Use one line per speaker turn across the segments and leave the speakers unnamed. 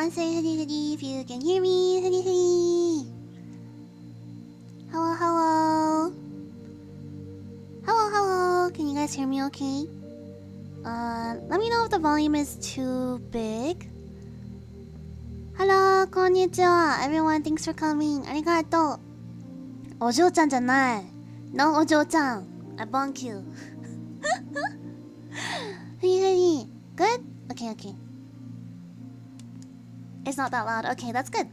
everyone say hoodie hoodie if you can hear me. Hoodie hoodie. Hello, hello. Hello, hello. Can you guys hear me okay? Let me know if the volume is too big. Hello, konnichiwa. Everyone, thanks for coming. Arigato. Ojo-chan janai. No, Ojo-chan. I bonk you. Hoodie. Good? Okay. It's not that loud. Okay, that's good.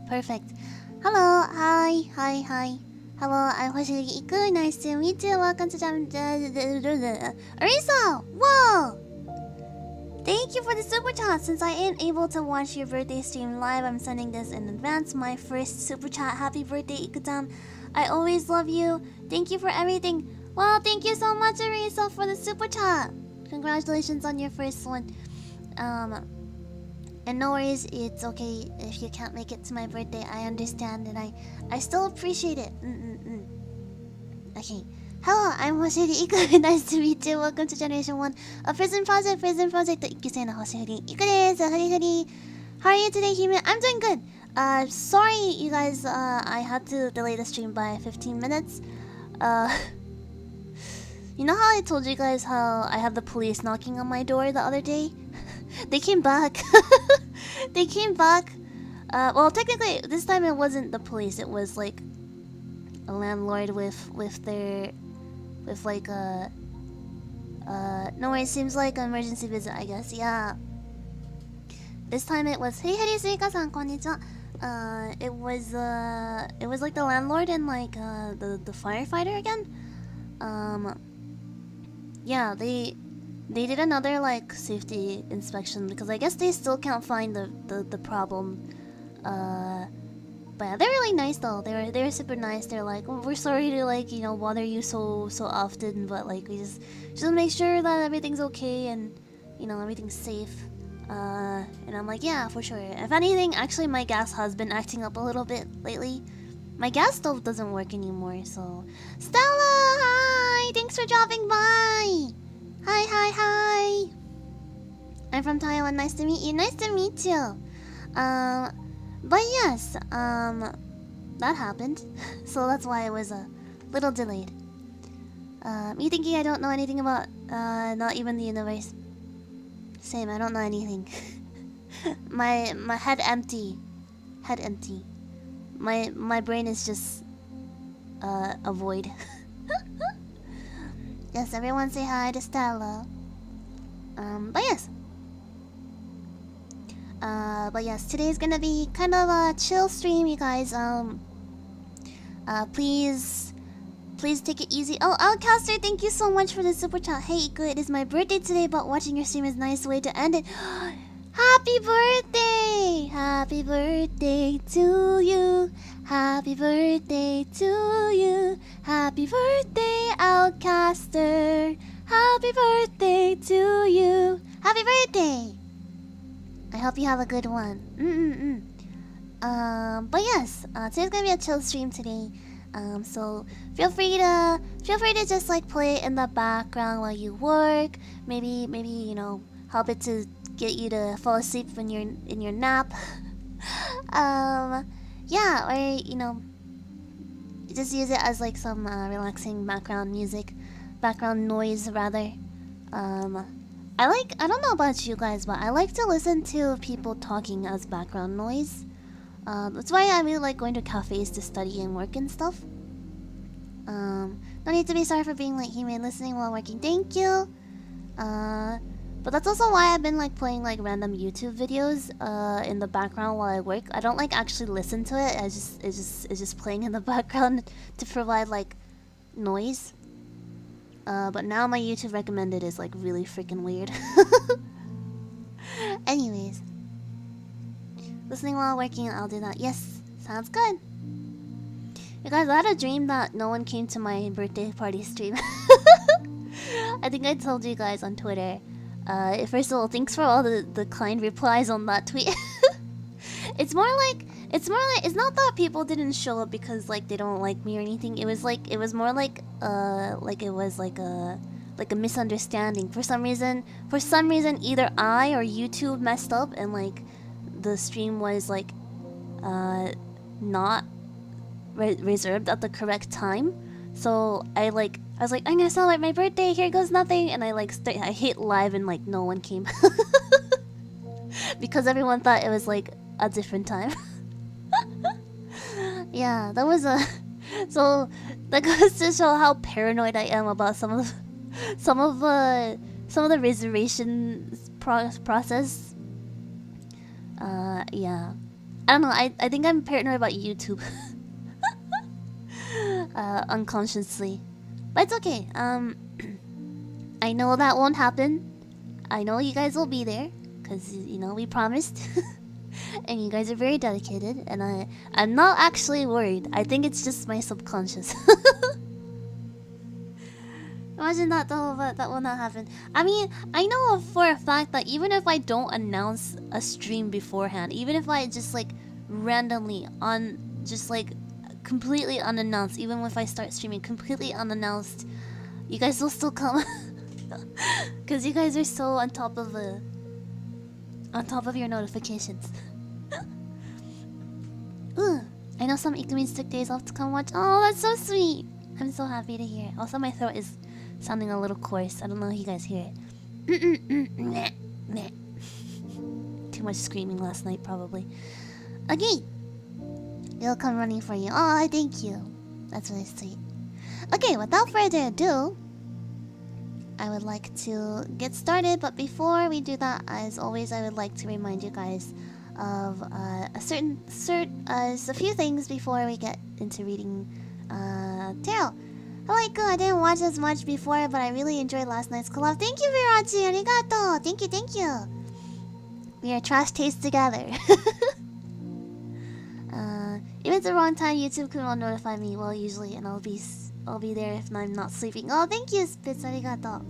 Perfect. Hello, hi. Hello, I'm Hoshifuri Iku. Nice to meet you. Welcome to Arisa! Whoa! Thank you for the super chat. Since I ain't able to watch your birthday stream live, I'm sending this in advance. My first super chat. Happy birthday, Iku-chan. I always love you. Thank you for everything. Well, thank you so much, Arisa, for the super chat. Congratulations on your first one. And no worries, it's okay if you can't make it to my birthday. I understand and I still appreciate it. Okay. Hello, I'm Hoshifuri Iku. Nice to meet you. Welcome to Generation 1 of PRISM Project. PRISM Project 1期生の Hoshifuri Iku です。How are you today, human? I'm doing good. Sorry, you guys. I had to delay the stream by 15 minutes. You know how I told you guys how I had the police knocking on my door the other day? They came back. They came back. Well, technically, this time it wasn't the police. It was like a landlord with like a no, it seems like an emergency visit, I guess. Yeah. This time it was Hey Suika-san, konnichiwa. It was like the landlord and like the firefighter again. Yeah, they did another like safety inspection because I guess they still can't find the problem. But yeah, they're really nice though. They're super nice. They're like, oh, we're sorry to like bother you so often, but like we just make sure that everything's okay and everything's safe. And I'm like, yeah, for sure. If anything, actually my gas has been acting up a little bit lately. My gas stove doesn't work anymore, so Stella, hi! Thanks for dropping by. Hi. I'm from Taiwan. Nice to meet you. Nice to meet you. But yes, that happened. So that's why it was a little delayed. Me thinking I don't know anything about, not even the universe. Same, I don't know anything. my head empty. My brain is just, a void. Yes, everyone say hi to Stella. But yes, today's gonna be kind of a chill stream, you guys. Please take it easy. Oh, Alcaster, thank you so much for the super chat. Hey, Iku, it is my birthday today, but watching your stream is a nice way to end it. Happy birthday! Happy birthday to you. Happy birthday to you. Happy birthday, Alcaster. Happy birthday to you. Happy birthday! I hope you have a good one. But yes, today's gonna be a chill stream today. So feel free to just like play it in the background while you work. Maybe help it to get you to fall asleep when you're in your nap. Yeah, or just use it as like some relaxing background noise rather. I don't know about you guys, but I like to listen to people talking as background noise. That's why I really like going to cafes to study and work and stuff. No need to be sorry for being late, human. Listening while working, thank you. But that's also why I've been like playing like random YouTube videos in the background while I work. I don't like actually listen to it. It's just playing in the background to provide like noise. But now my YouTube recommended is like really freaking weird. Anyways, listening while working, I'll do that. Yes, sounds good. You guys, I had a dream that no one came to my birthday party stream. I think I told you guys on Twitter. First of all, thanks for all the kind replies on that tweet. It's not that people didn't show up because like they don't like me or anything. It was more like a misunderstanding. For some reason either I or YouTube messed up and like the stream was like not reserved at the correct time. So I was like, I'm gonna celebrate my birthday, here goes nothing, and I hit live and like no one came. Because everyone thought it was like a different time. Yeah, that was a so that goes to show how paranoid I am about some of the reservation process. Yeah, I don't know. I think I'm paranoid about YouTube. Unconsciously, but it's okay. I know that won't happen. I know you guys will be there because you know we promised. And you guys are very dedicated, and I'm not actually worried. I think it's just my subconscious. Imagine that though, but that will not happen. I mean, I know for a fact that even if I don't announce a stream beforehand, even if I just like randomly just like completely unannounced, even if I start streaming completely unannounced, you guys will still come. Because you guys are so on top of your notifications. Ooh, I know some Ikumins took days off to come watch. Oh, that's so sweet. I'm so happy to hear. Also, my throat is sounding a little coarse. I don't know if you guys hear it. Too much screaming last night, probably. Okay. It'll come running for you. Oh, thank you. That's really sweet. Okay, without further ado, I would like to get started, but before we do that, as always, I would like to remind you guys of a few things before we get into reading tarot. Hello, Iku. I didn't watch as much before, but I really enjoyed last night's collab. Thank you, Virachi. Arigato. Thank you. We are trash taste together. If it's the wrong time, YouTube will notify me. Well, usually, and I'll be there if I'm not sleeping. Oh, thank you, Spitz. Arigato.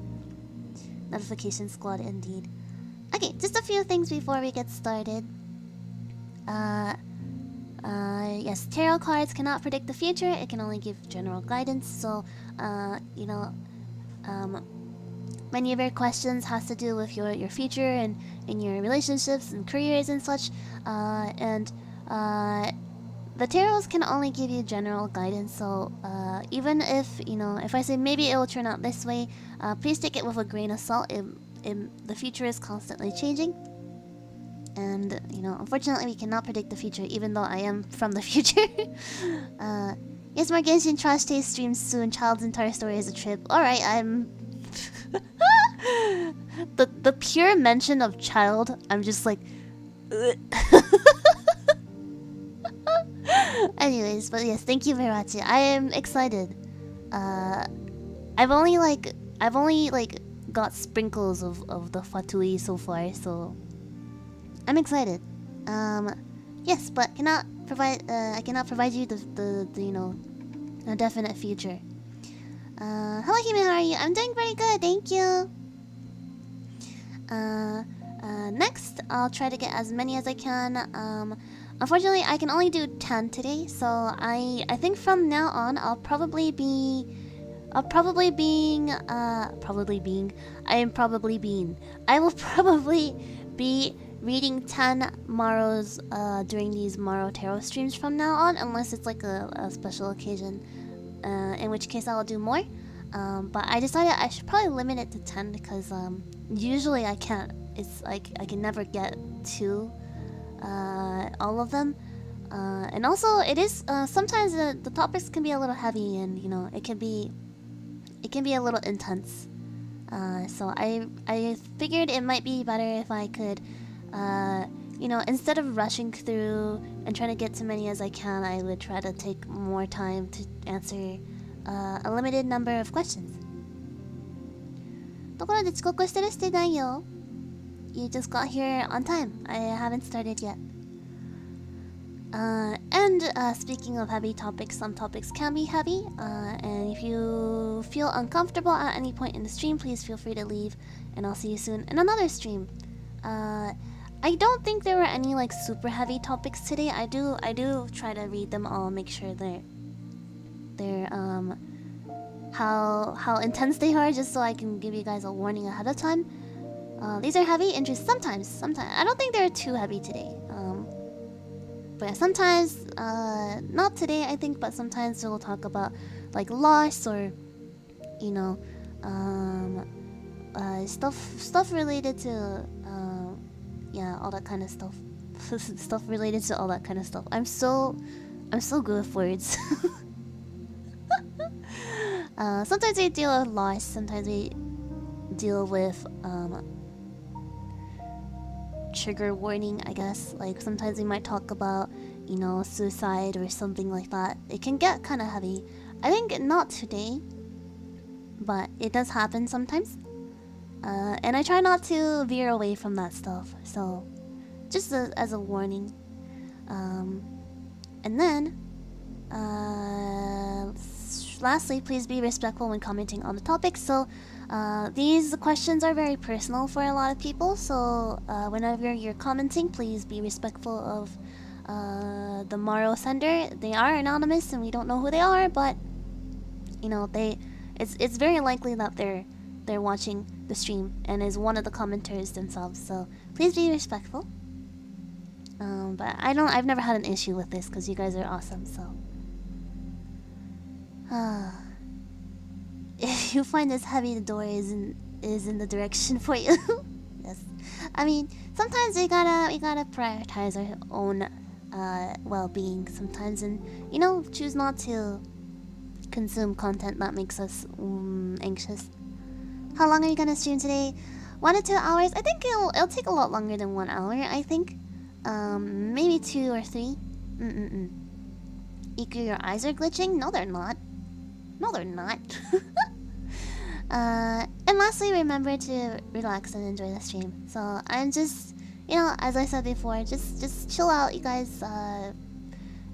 Notification squad, indeed. Okay, just a few things before we get started. Yes, tarot cards cannot predict the future. It can only give general guidance. So, you know, many of your questions has to do with your future and in your relationships and careers and such. The tarots can only give you general guidance. So, even if you know, if I say maybe it will turn out this way, please take it with a grain of salt. The future is constantly changing. And, you know, unfortunately we cannot predict the future, even though I am from the future. Yes, more Genshin Trash Taste streams soon. Child's entire story is a trip. Alright, I'm... the pure mention of child, I'm just like... Anyways, but yes, thank you, Virachi. I am excited. I've only got sprinkles of the Fatui so far, so... I'm excited. Yes, but I cannot provide you the you know, a definite future. Hello, Hime, how are you? I'm doing pretty good, thank you. Next, I'll try to get as many as I can. Unfortunately, I can only do 10 today, so I think from now on, I am probably being. I will probably be reading 10 Maros during these Maro Tarot streams from now on, unless it's like a special occasion, in which case I'll do more. But I decided I should probably limit it to 10 because usually I can't. It's like I can never get to all of them. And also it is sometimes the topics can be a little heavy, and you know it can be a little intense. So I figured it might be better if I could, you know, instead of rushing through and trying to get to many as I can, I would try to take more time to answer a limited number of questions. ところで遅刻してないよ. You just got here on time. I haven't started yet. And speaking of heavy topics, some topics can be heavy. And if you feel uncomfortable at any point in the stream, please feel free to leave. And I'll see you soon in another stream. I don't think there were any like super heavy topics today. I do try to read them all, make sure they're how intense they are, just so I can give you guys a warning ahead of time. These are heavy interests sometimes. I don't think they're too heavy today. But sometimes, not today I think, but sometimes we'll talk about like loss or, you know, stuff related to, yeah, all that kind of stuff. Stuff related to all that kind of stuff. I'm so good with words. Sometimes we deal with loss. Sometimes we deal with trigger warning, I guess. Like sometimes we might talk about, you know, suicide or something like that. It can get kind of heavy. I think not today, but it does happen sometimes. And I try not to veer away from that stuff. So, just as a warning. And then, lastly, please be respectful when commenting on the topic. So, these questions are very personal for a lot of people. So, whenever you're commenting, please be respectful of the Maro sender. They are anonymous and we don't know who they are, but you know, it's very likely that they're watching the stream and is one of the commenters themselves. So please be respectful. But I've never had an issue with this because you guys are awesome. So if you find this heavy, the door is in the direction for you. Yes, I mean sometimes we gotta prioritize our own well-being sometimes, and you know, choose not to consume content that makes us anxious. How long are you gonna stream today? 1 to 2 hours. I think it'll take a lot longer than 1 hour. I think maybe 2 or 3. Iku, your eyes are glitching? No, they're not. No, they're not. And lastly, remember to relax and enjoy the stream. So I'm just, you know, as I said before, just chill out, you guys.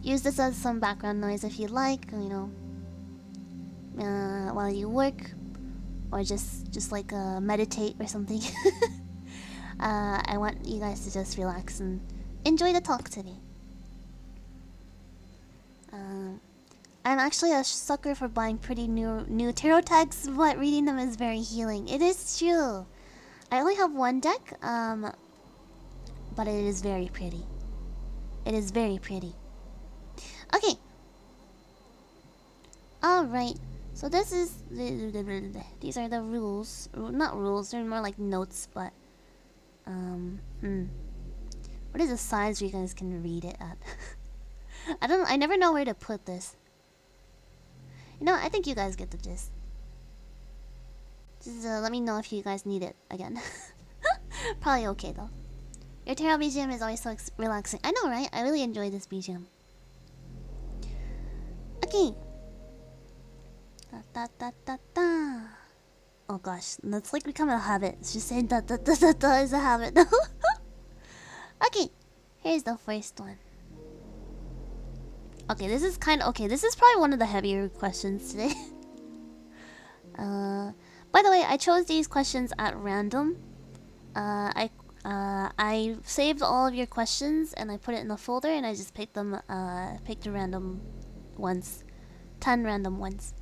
Use this as some background noise if you like, you know, while you work, or just like meditate or something. I want you guys to just relax and enjoy the talk today. I'm actually a sucker for buying pretty new tarot decks, but reading them is very healing. It is true. I only have one deck, but it is very pretty. It is very pretty. Okay. Alright. So this is... These are the rules. Not rules, they're more like notes, but... What is the size where you guys can read it at? I never know where to put this. You know, I think you guys get the gist. Just let me know if you guys need it again. Probably okay though. Your tarot BGM is always so relaxing. I know, right? I really enjoy this BGM. Okay. Da, da, da, da. Oh gosh, that's like become a habit. It's just saying da da da da da is a habit. Okay, here's the first one. Okay, this is probably one of the heavier questions today. By the way, I chose these questions at random. I saved all of your questions and I put it in a folder and I just picked the random ones. 10 random ones.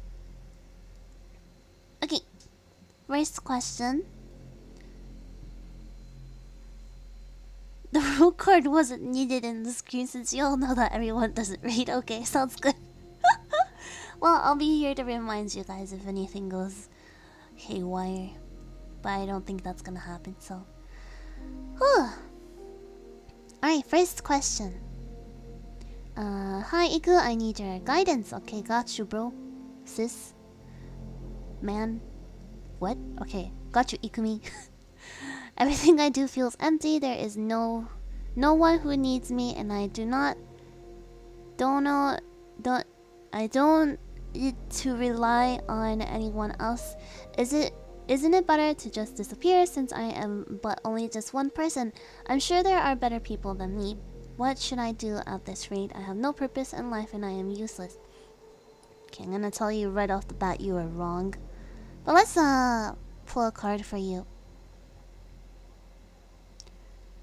Okay, first question. The rule card wasn't needed in the screen since you all know that everyone doesn't read. Okay, sounds good. Well, I'll be here to remind you guys if anything goes haywire. But I don't think that's gonna happen, so... Alright, first question. Hi Iku, I need your guidance. Okay, got you, bro. Sis. Man. What? Okay, got you, Ikumi. Everything I do feels empty. There is no one who needs me, and I don't need to rely on anyone else. Isn't it better to just disappear since I am but only just one person? I'm sure there are better people than me. What should I do at this rate? I have no purpose in life and I am useless. Okay, I'm gonna tell you right off the bat you are wrong. But let's pull a card for you.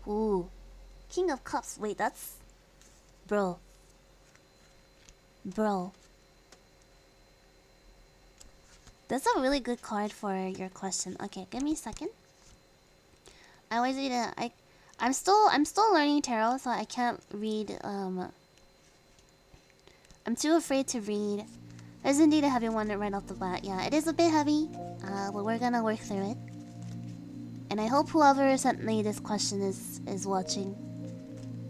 Ooh. King of Cups. Wait, that's... Bro. That's a really good card for your question. Okay, give me a second. I always read it. I'm still learning tarot, so I can't read. I'm too afraid to read. There's indeed a heavy one right off the bat. Yeah, it is a bit heavy. But we're gonna work through it. And I hope whoever sent me this question is watching.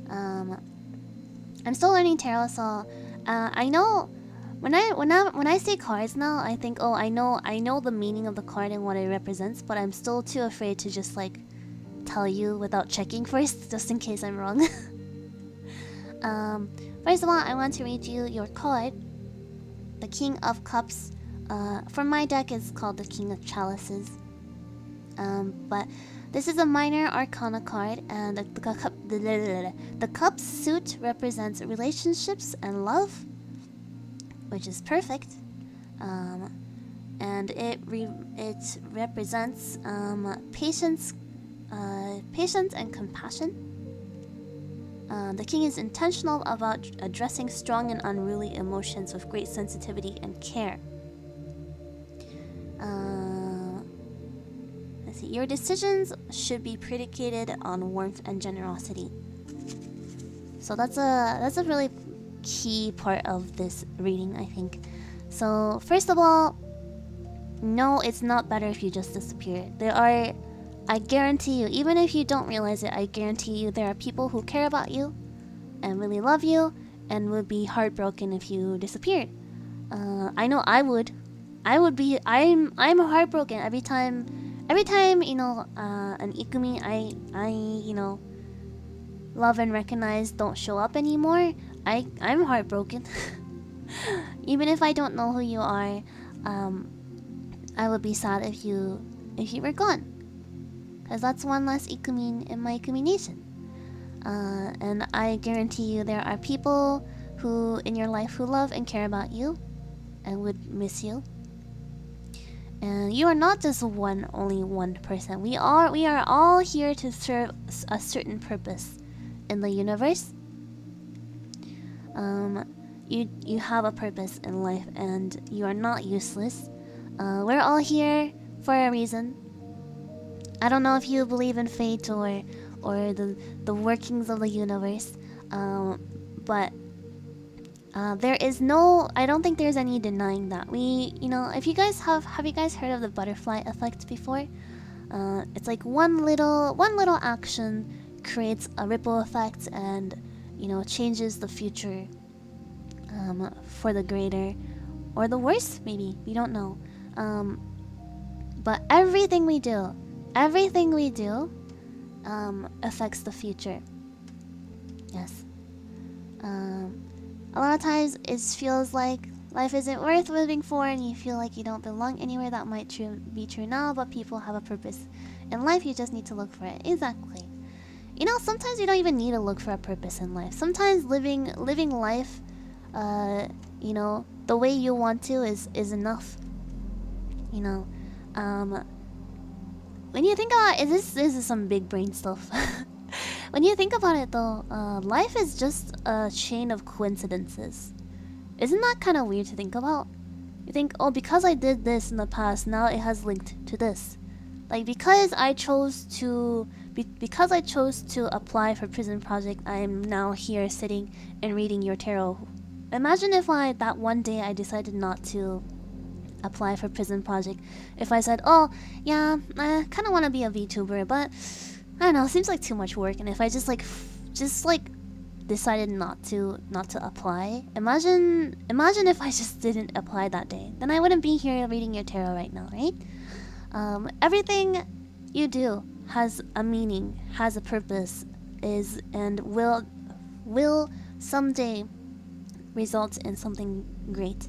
I'm still learning tarot, so I know when I say cards now, I think, oh, I know the meaning of the card and what it represents, but I'm still too afraid to just like tell you without checking first, just in case I'm wrong. First of all, I want to read you your card, the King of Cups. From my deck, it's called the King of Chalices. But this is a minor arcana card, and the cup suit represents relationships and love, which is perfect. And it represents patience and compassion. The king is intentional about addressing strong and unruly emotions with great sensitivity and care. Let's see. Your decisions should be predicated on warmth and generosity. So that's a really key part of this reading, I think. So first of all, no, it's not better if you just disappear. I guarantee you, even if you don't realize it, I guarantee you there are people who care about you and really love you and would be heartbroken if you disappeared. I know I would. I'm heartbroken every time you know, an Ikumi I you know, love and recognize don't show up anymore. I'm heartbroken. Even if I don't know who you are, I would be sad if you were gone, because that's one less Ikumi in my Ikumi nation. And I guarantee you there are people who in your life who love and care about you and would miss you. And you are not just only one person. We are all here to serve a certain purpose in the universe. You have a purpose in life, and you are not useless. We're all here for a reason. I don't know if you believe in fate or the workings of the universe, but there is no. I don't think there's any denying that. You know, if you guys have you guys heard of the butterfly effect before? It's like one little action creates a ripple effect, and you know, changes the future for the greater or the worse. Maybe we don't know. But everything we do affects the future. Yes. A lot of times it feels like life isn't worth living for, and you feel like you don't belong anywhere. That might be true now, but people have a purpose in life. You just need to look for it. Exactly. You know, sometimes you don't even need to look for a purpose in life. Sometimes living life, you know, the way you want to is enough. You know, when you think about it, this is some big brain stuff. When you think about it, though, life is just a chain of coincidences. Isn't that kind of weird to think about? You think, oh, because I did this in the past, now it has linked to this. Like, because I chose to apply for PRISM Project, I am now here sitting and reading your tarot. Imagine if that one day I decided not to apply for PRISM Project. If I said, oh, yeah, I kind of want to be a VTuber, but I don't know, it seems like too much work. And if I just decided not to apply, imagine if I just didn't apply that day. Then I wouldn't be here reading your tarot right now, right? Everything you do has a meaning, has a purpose, and will someday result in something great.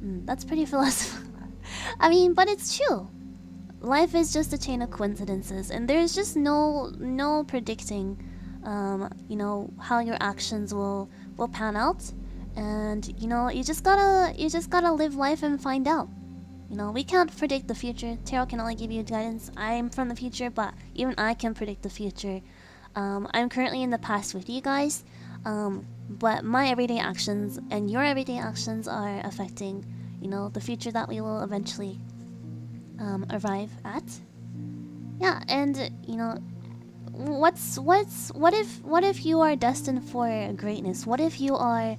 That's pretty philosophical. I mean, but it's true. Life is just a chain of coincidences, and there's just no predicting, you know, how your actions will pan out. And you know, you just gotta live life and find out. You know, we can't predict the future. Tarot can only give you guidance. I'm from the future, but even I can predict the future. I'm currently in the past with you guys, but my everyday actions and your everyday actions are affecting, you know, the future that we will eventually arrive at. Yeah, and you know, what if you are destined for greatness? What if you are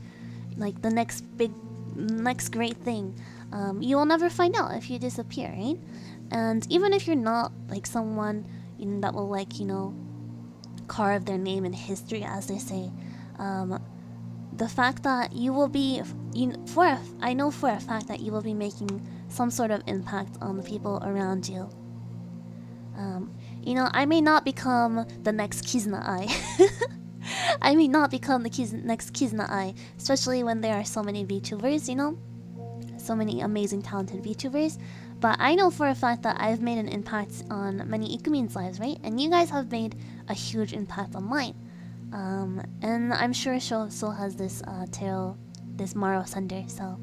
like the next great thing? You will never find out if you disappear, right? And even if you're not like someone that will like, you know, carve their name in history, as they say, the fact that you will be, I know for a fact that you will be making some sort of impact on the people around you. You know, I may not become the next Kizuna Ai. I may not become the next Kizuna Ai, especially when there are so many VTubers, you know? So many amazing, talented VTubers. But I know for a fact that I've made an impact on many Ikumin's lives, right? And you guys have made a huge impact on mine. And I'm sure Shou has this tarot, this Maro Sunder, so...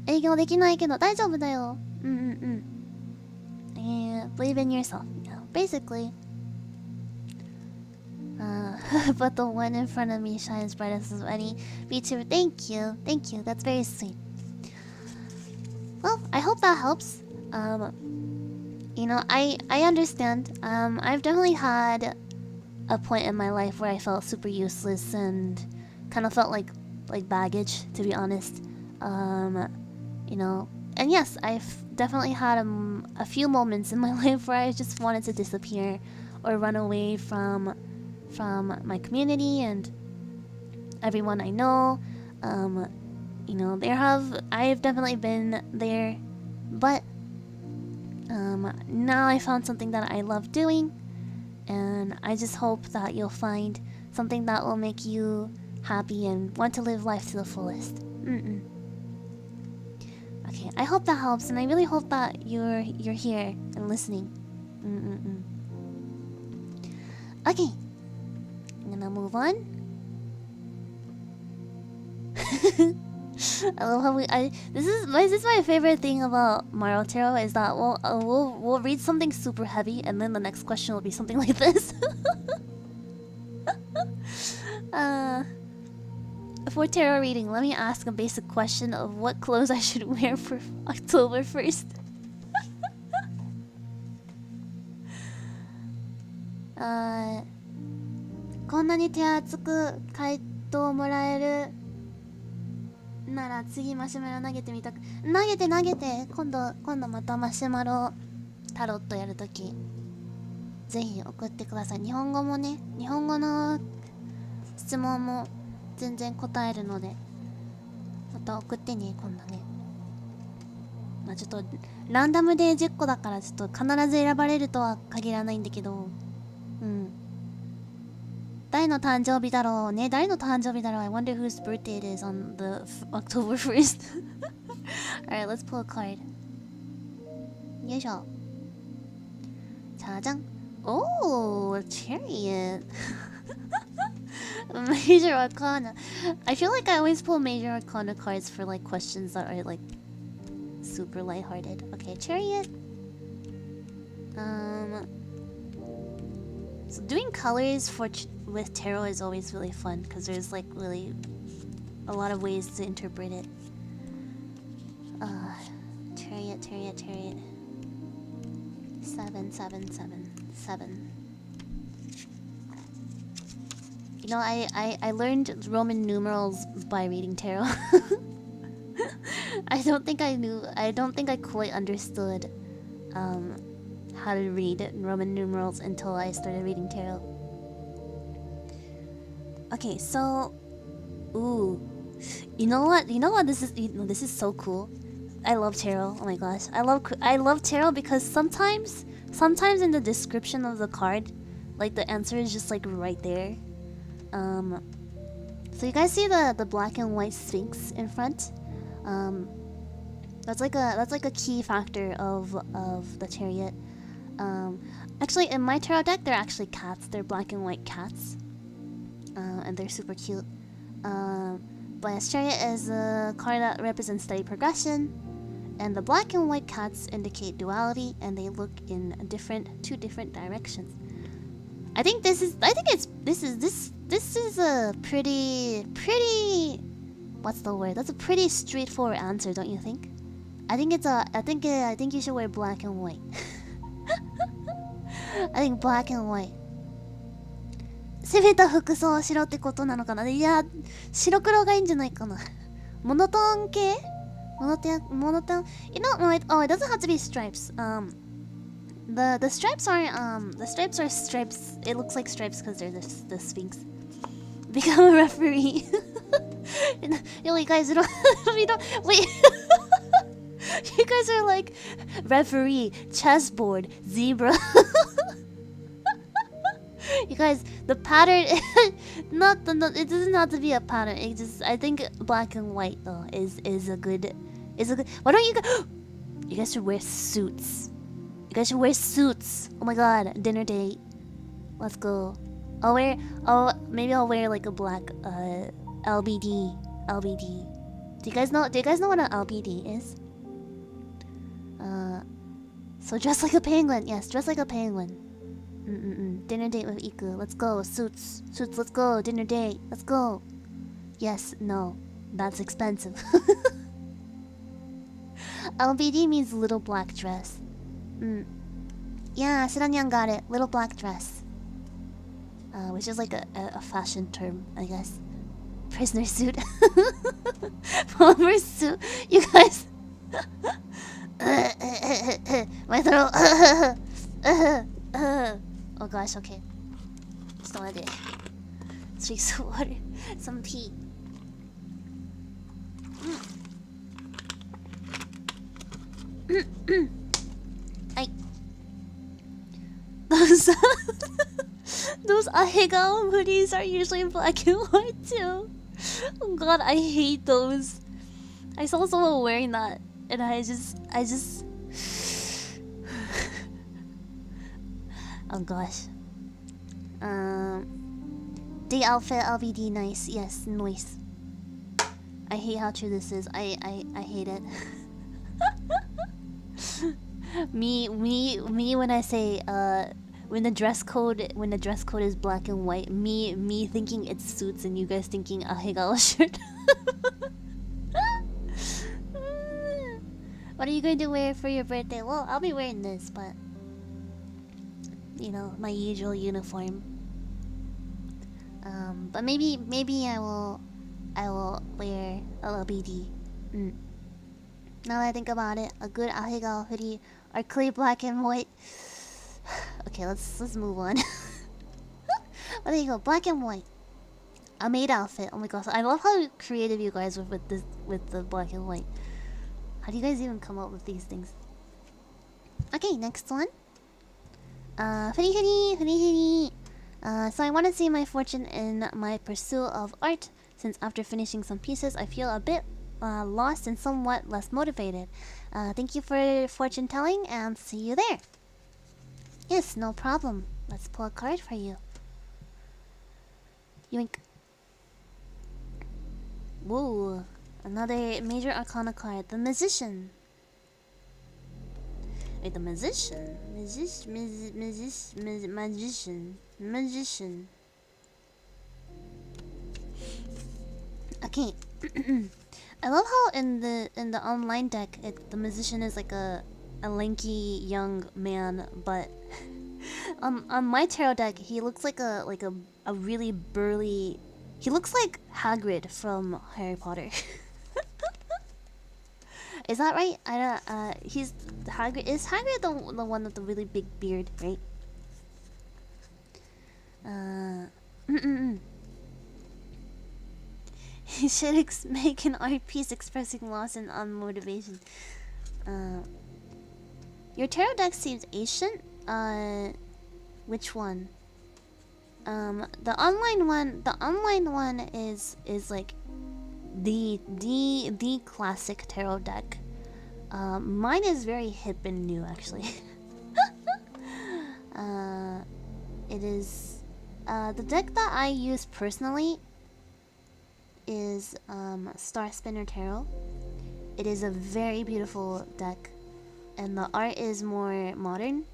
営業できないけど大丈夫だよ。Believe in yourself. Yeah, basically. But the one in front of me shines brightest as any VTuber. Thank you. Thank you. That's very sweet. Well, I hope that helps. You know, I understand. I've definitely had a point in my life where I felt super useless and kind of felt like baggage, to be honest. You know, and yes, I've definitely had a few moments in my life where I just wanted to disappear or run away from my community and everyone I know. You know, I've definitely been there, but now I found something that I love doing, and I just hope that you'll find something that will make you happy and want to live life to the fullest. Okay, I hope that helps, and I really hope that you're here and listening. Okay, I'm gonna move on. I love how this is my favorite thing about Maro Tarot, is that we'll read something super heavy and then the next question will be something like this. For tarot reading, let me ask a basic question of what clothes I should wear for October 1st. こんなに手厚く回答もらえるなら次マシュマロ投げてみたく。投げて今度またマシュマロタロットやるときぜひ送ってください。日本語もね、日本語の質問も全然答えるのでまた送ってね、今度ね。まあちょっとランダムで10個だからちょっと必ず選ばれるとは限らないんだけど、誰の誕生日だろうね。誰の誕生日だろう。I wonder whose birthday it is on the October 1st. Alright, let's pull a card. よいしょ。じゃじゃん。Oh, Chariot. Major Arcana. I feel like I always pull Major Arcana cards for like questions that are like super lighthearted. Okay, Chariot. So doing colors with tarot is always really fun because there's like really a lot of ways to interpret it. Chariot. 7. You know, I learned Roman numerals by reading tarot. I don't think I quite understood how to read Roman numerals until I started reading tarot. Okay, so you know what this is so cool. I love tarot. Oh my gosh. I love tarot because sometimes in the description of the card, like the answer is just like right there. So you guys see the black and white sphinx in front? That's like a key factor of the chariot. Actually, in my tarot deck, they're actually cats. They're black and white cats, and they're super cute. But chariot is a card that represents steady progression, and the black and white cats indicate duality, and they look in two different directions. I think this is a pretty what's the word? That's a pretty straightforward answer, don't you think? I think you should wear black and white. I think black and white. 攻めた服装をしろってことなのかな。いや、白黒がいいんじゃないかな。モノトーン系？モノトーン You know, it doesn't have to be stripes. The stripes are stripes. It looks like stripes because they're the Sphinx. Become a referee. Yo, you guys don't wait. You guys are like referee, chessboard, zebra. You guys, the pattern it doesn't have to be a pattern. It just, I think black and white though is a good. Why don't you guys should wear suits. You guys should wear suits. Oh my god, dinner date. Let's go. Maybe I'll wear like a black LBD. Do you guys know what an LBD is? So dress like a penguin. Yes, dress like a penguin. Dinner date with Iku. Let's go. Suits. Let's go. Dinner date. Let's go. Yes. No. That's expensive. LBD means little black dress. Yeah, Shiranyan got it. Little black dress. Which is like a fashion term, I guess. Prisoner suit. Polymer suit. You guys. My throat. Oh gosh, okay. Just don't let it. Drink some water. Some tea. Those ahegao hoodies are usually black and white too. Oh god, I hate those. I saw someone wearing that and I just oh gosh. Day outfit LBD nice. Yes, nice. I hate how true this is. I hate it. me when I say when the dress code is black and white, me thinking it's suits and you guys thinking a Hegao shirt. What are you going to wear for your birthday? Well, I'll be wearing this, but you know, my usual uniform. But maybe I will wear a LBD. Now that I think about it, a good ahegao hoodie or clay black and white. Okay, let's move on. Well, there you go, black and white. A maid outfit. Oh my gosh, I love how creative you guys were with the black and white. How do you guys even come up with these things? Okay, next one. So I want to see my fortune in my pursuit of art, since after finishing some pieces, I feel a bit lost and somewhat less motivated. Thank you for fortune telling, and see you there. Yes, no problem. Let's pull a card for you. Yoink. Whoa, another major arcana card, the Magician. Wait, the Magician? Magician. Okay. I love how in the online deck, the Magician is like a lanky young man, but on my tarot deck, he looks like a really burly. He looks like Hagrid from Harry Potter. Is that right? I don't. He's Hagrid. Is Hagrid the one with the really big beard, right? He should make an art piece expressing loss and unmotivation. Your tarot deck seems ancient. Which one? The online one is like the classic tarot deck. Mine is very hip and new, actually. It is the deck that I use personally is Star Spinner Tarot. It is a very beautiful deck, and the art is more modern.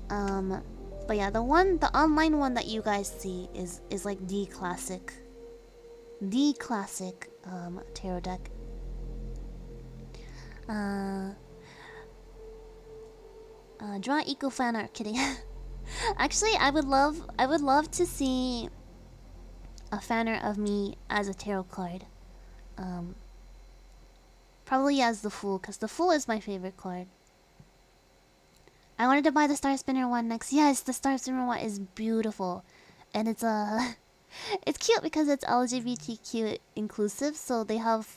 But yeah, the online one that you guys see is like the classic tarot deck. Draw Iku fan art, kidding. Actually, I would love to see a fanner of me as a tarot card. Probably as the Fool, because the Fool is my favorite card. I wanted to buy the Star Spinner one next. Yes, the Star Spinner one is beautiful. And it's it's cute because it's LGBTQ inclusive, so they have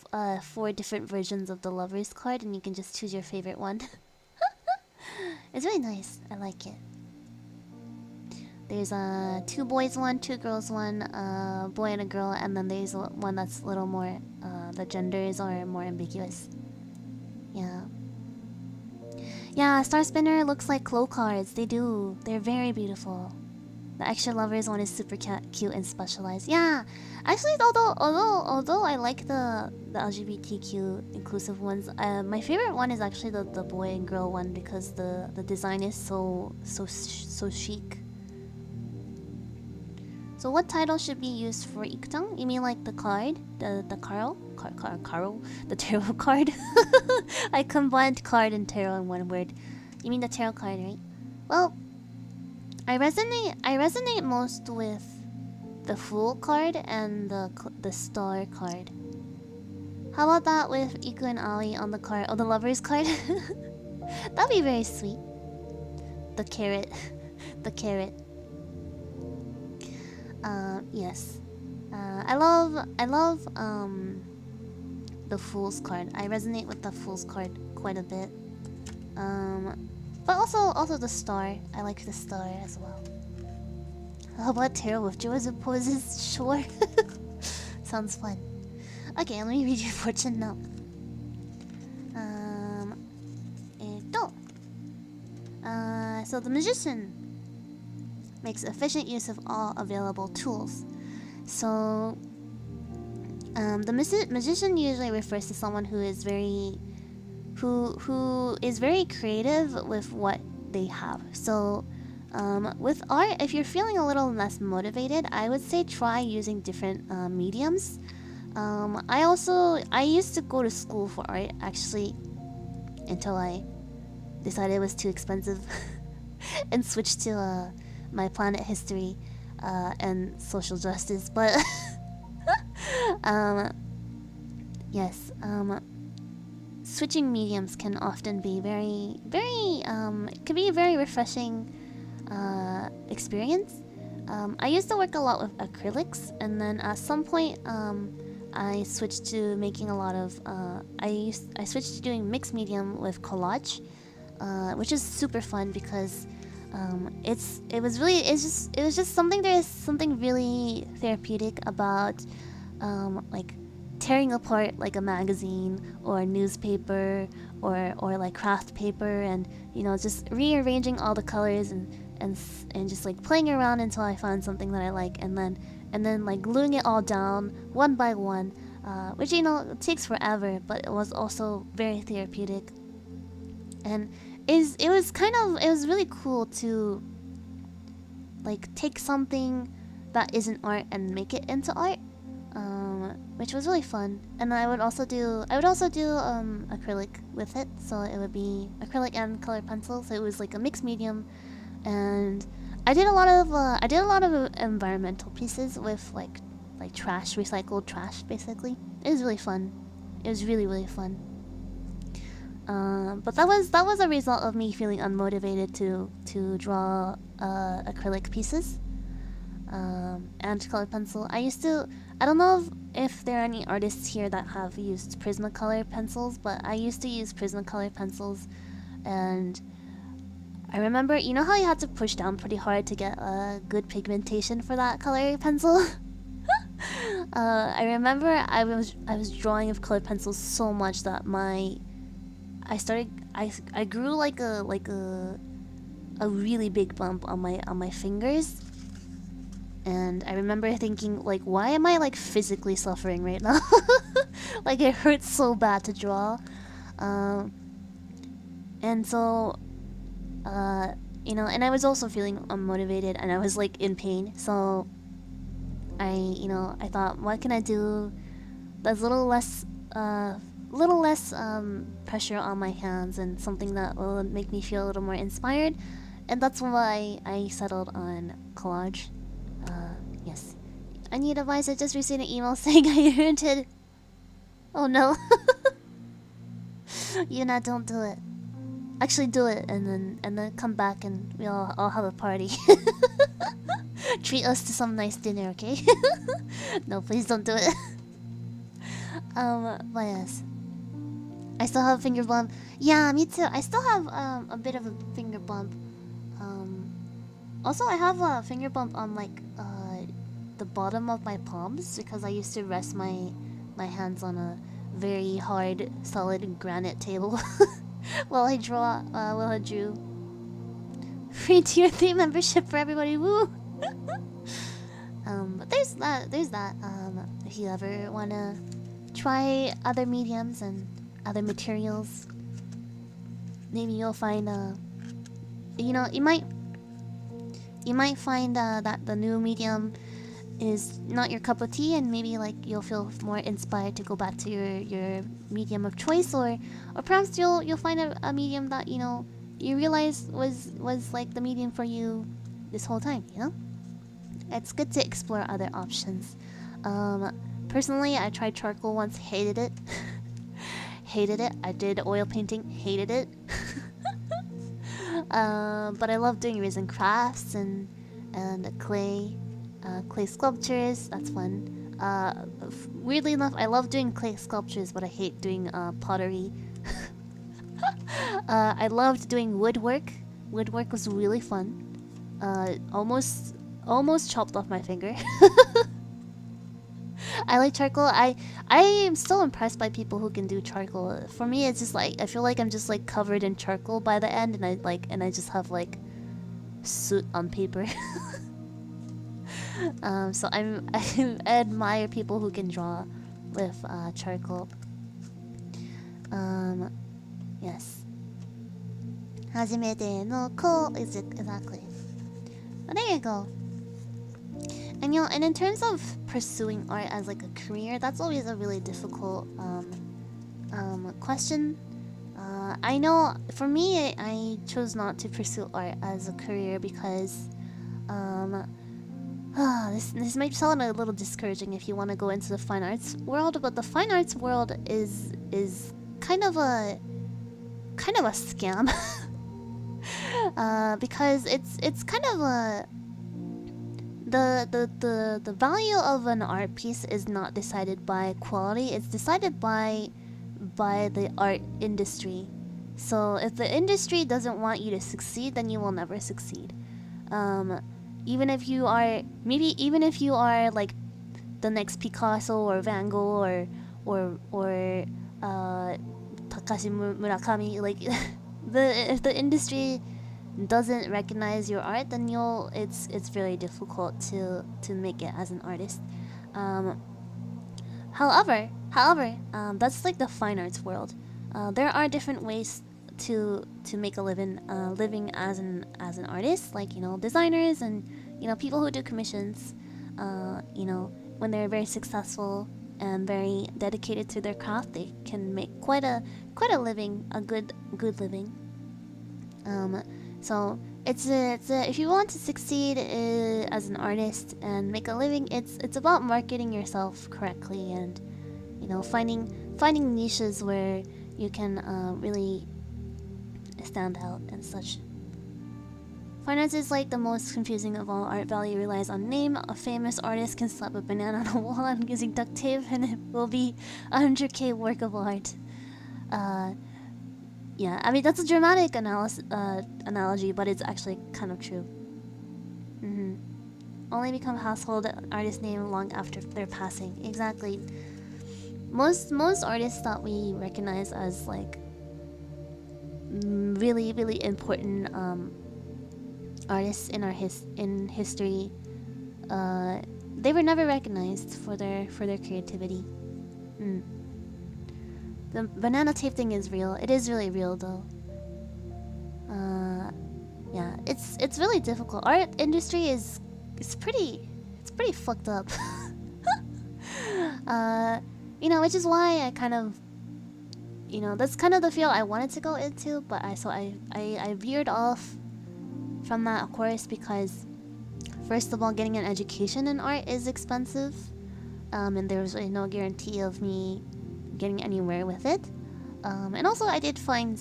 4 different versions of the Lovers card and you can just choose your favorite one. It's really nice. I like it. There's a 2 boys one, 2 girls one, boy and a girl, and then there's one that's a little more the genders are more ambiguous. Yeah. Yeah, Star Spinner looks like Clo cards. They do. They're very beautiful. The extra lovers one is super cute and specialized. Yeah, actually, although I like the LGBTQ inclusive ones, my favorite one is actually the boy and girl one because the design is so chic. So what title should be used for Ikutang? You mean like the card, the tarot card? I combined card and tarot in one word. You mean the tarot card, right? Well, I resonate most with the Fool card and the Star card. How about that with Iku and Ali on the card? Oh, the Lovers card? That'd be very sweet. The carrot. The carrot. Yes. I love the Fool's card. I resonate with the Fool's card quite a bit. But also the Star. I like the Star as well. How about tarot with jaws and poses? Sure. Sounds fun. Okay, let me read your fortune now. So the Magician makes efficient use of all available tools. So the Magician usually refers to someone who is very creative with what they have. So with art, if you're feeling a little less motivated, I would say try using different mediums. I used to go to school for art actually until I decided it was too expensive and switched to my planet history and social justice. But yes, switching mediums can often be it can be a very refreshing experience. I used to work a lot with acrylics, and then at some point I switched to making a lot of I switched to doing mixed medium with collage, which is super fun because it was just something. There's something really therapeutic about like tearing apart like a magazine or a newspaper or like craft paper, and you know, just rearranging all the colors and just like playing around until I found something that I like, and then like gluing it all down one by one, which, you know, it takes forever, but it was also very therapeutic. And it was really cool to like take something that isn't art and make it into art, which was really fun. And I would also do acrylic with it, so it would be acrylic and colored pencil, so it was like a mixed medium. And I did a lot of environmental pieces with like trash, recycled trash, basically. It was really fun. It was really fun. But that was a result of me feeling unmotivated to draw acrylic pieces and colored pencil. I don't know if there are any artists here that have used Prismacolor pencils, but I used to use Prismacolor pencils, and I remember, you know how you had to push down pretty hard to get a good pigmentation for that color pencil? I remember I was drawing with colored pencils so much that I grew like a really big bump on my fingers. And I remember thinking, like, why am I like physically suffering right now? Like, it hurts so bad to draw. And so you know, and I was also feeling unmotivated, and I was like in pain. So I thought, what can I do that's a little less pressure on my hands, and something that will make me feel a little more inspired. And that's why I settled on collage. Yes. I need advice. I just received an email saying I inherited. Oh no. Yuna, don't do it. Actually do it and then come back and we'll all have a party. Treat us to some nice dinner, okay? No, please don't do it. But yes. I still have a finger bump. Yeah, me too. I still have a bit of a finger bump. Also I have a finger bump on like the bottom of my palms because I used to rest my hands on a very hard, solid granite table while I drew. Free tier 3 membership for everybody, woo! But there's that. If you ever wanna try other mediums and other materials, maybe you'll find you know, you might find that the new medium is not your cup of tea, and maybe like you'll feel more inspired to go back to your medium of choice, or perhaps you'll find a medium that you know you realize was like the medium for you this whole time. You know, it's good to explore other options. Personally, I tried charcoal once, hated it. Hated it. I did oil painting, hated it. But I love doing resin crafts and clay sculptures. That's fun. Weirdly enough, I love doing clay sculptures, but I hate doing pottery. I loved doing woodwork. Woodwork was really fun. Almost chopped off my finger. I like charcoal. I am still impressed by people who can do charcoal. For me, it's just like I feel like I'm just like covered in charcoal by the end, and I just have like soot on paper. So I admire people who can draw with charcoal. Yes. 初めての子 is it exactly. Oh, there you go. And you know, and in terms of pursuing art as like a career, that's always a really difficult question. I know for me, I chose not to pursue art as a career because this might sound a little discouraging if you want to go into the fine arts world, but the fine arts world is kind of a scam. Because it's kind of a the value of an art piece is not decided by quality, it's decided by the art industry. So if the industry doesn't want you to succeed, then you will never succeed. Even if you are like the next Picasso or Van Gogh or Takashi Murakami, like if the industry doesn't recognize your art, then it's very difficult to make it as an artist. However, that's like the fine arts world. There are different ways to make a living as an artist, like, you know, designers and, you know, people who do commissions. You know, when they're very successful and very dedicated to their craft, they can make quite a living, a good living. So it's if you want to succeed as an artist and make a living, it's about marketing yourself correctly and, you know, finding niches where you can really stand out and such. Finance is like the most confusing of all. Art value relies on name. A famous artist can slap a banana on a wall and using duct tape and it will be a 100k work of art. Yeah, I mean that's a dramatic analogy, but it's actually kind of true. Only become household artist name long after their passing. Exactly. Most artists that we recognize as like really important artists in history, they were never recognized for their creativity. The banana tape thing is real. It is really real though. Yeah, it's really difficult. Art industry is pretty fucked up. You know, which is why I kind of, you know, that's kind of the field I wanted to go into, but I veered off from that, of course, because first of all, getting an education in art is expensive, and there's really no guarantee of me getting anywhere with it. And also, I did find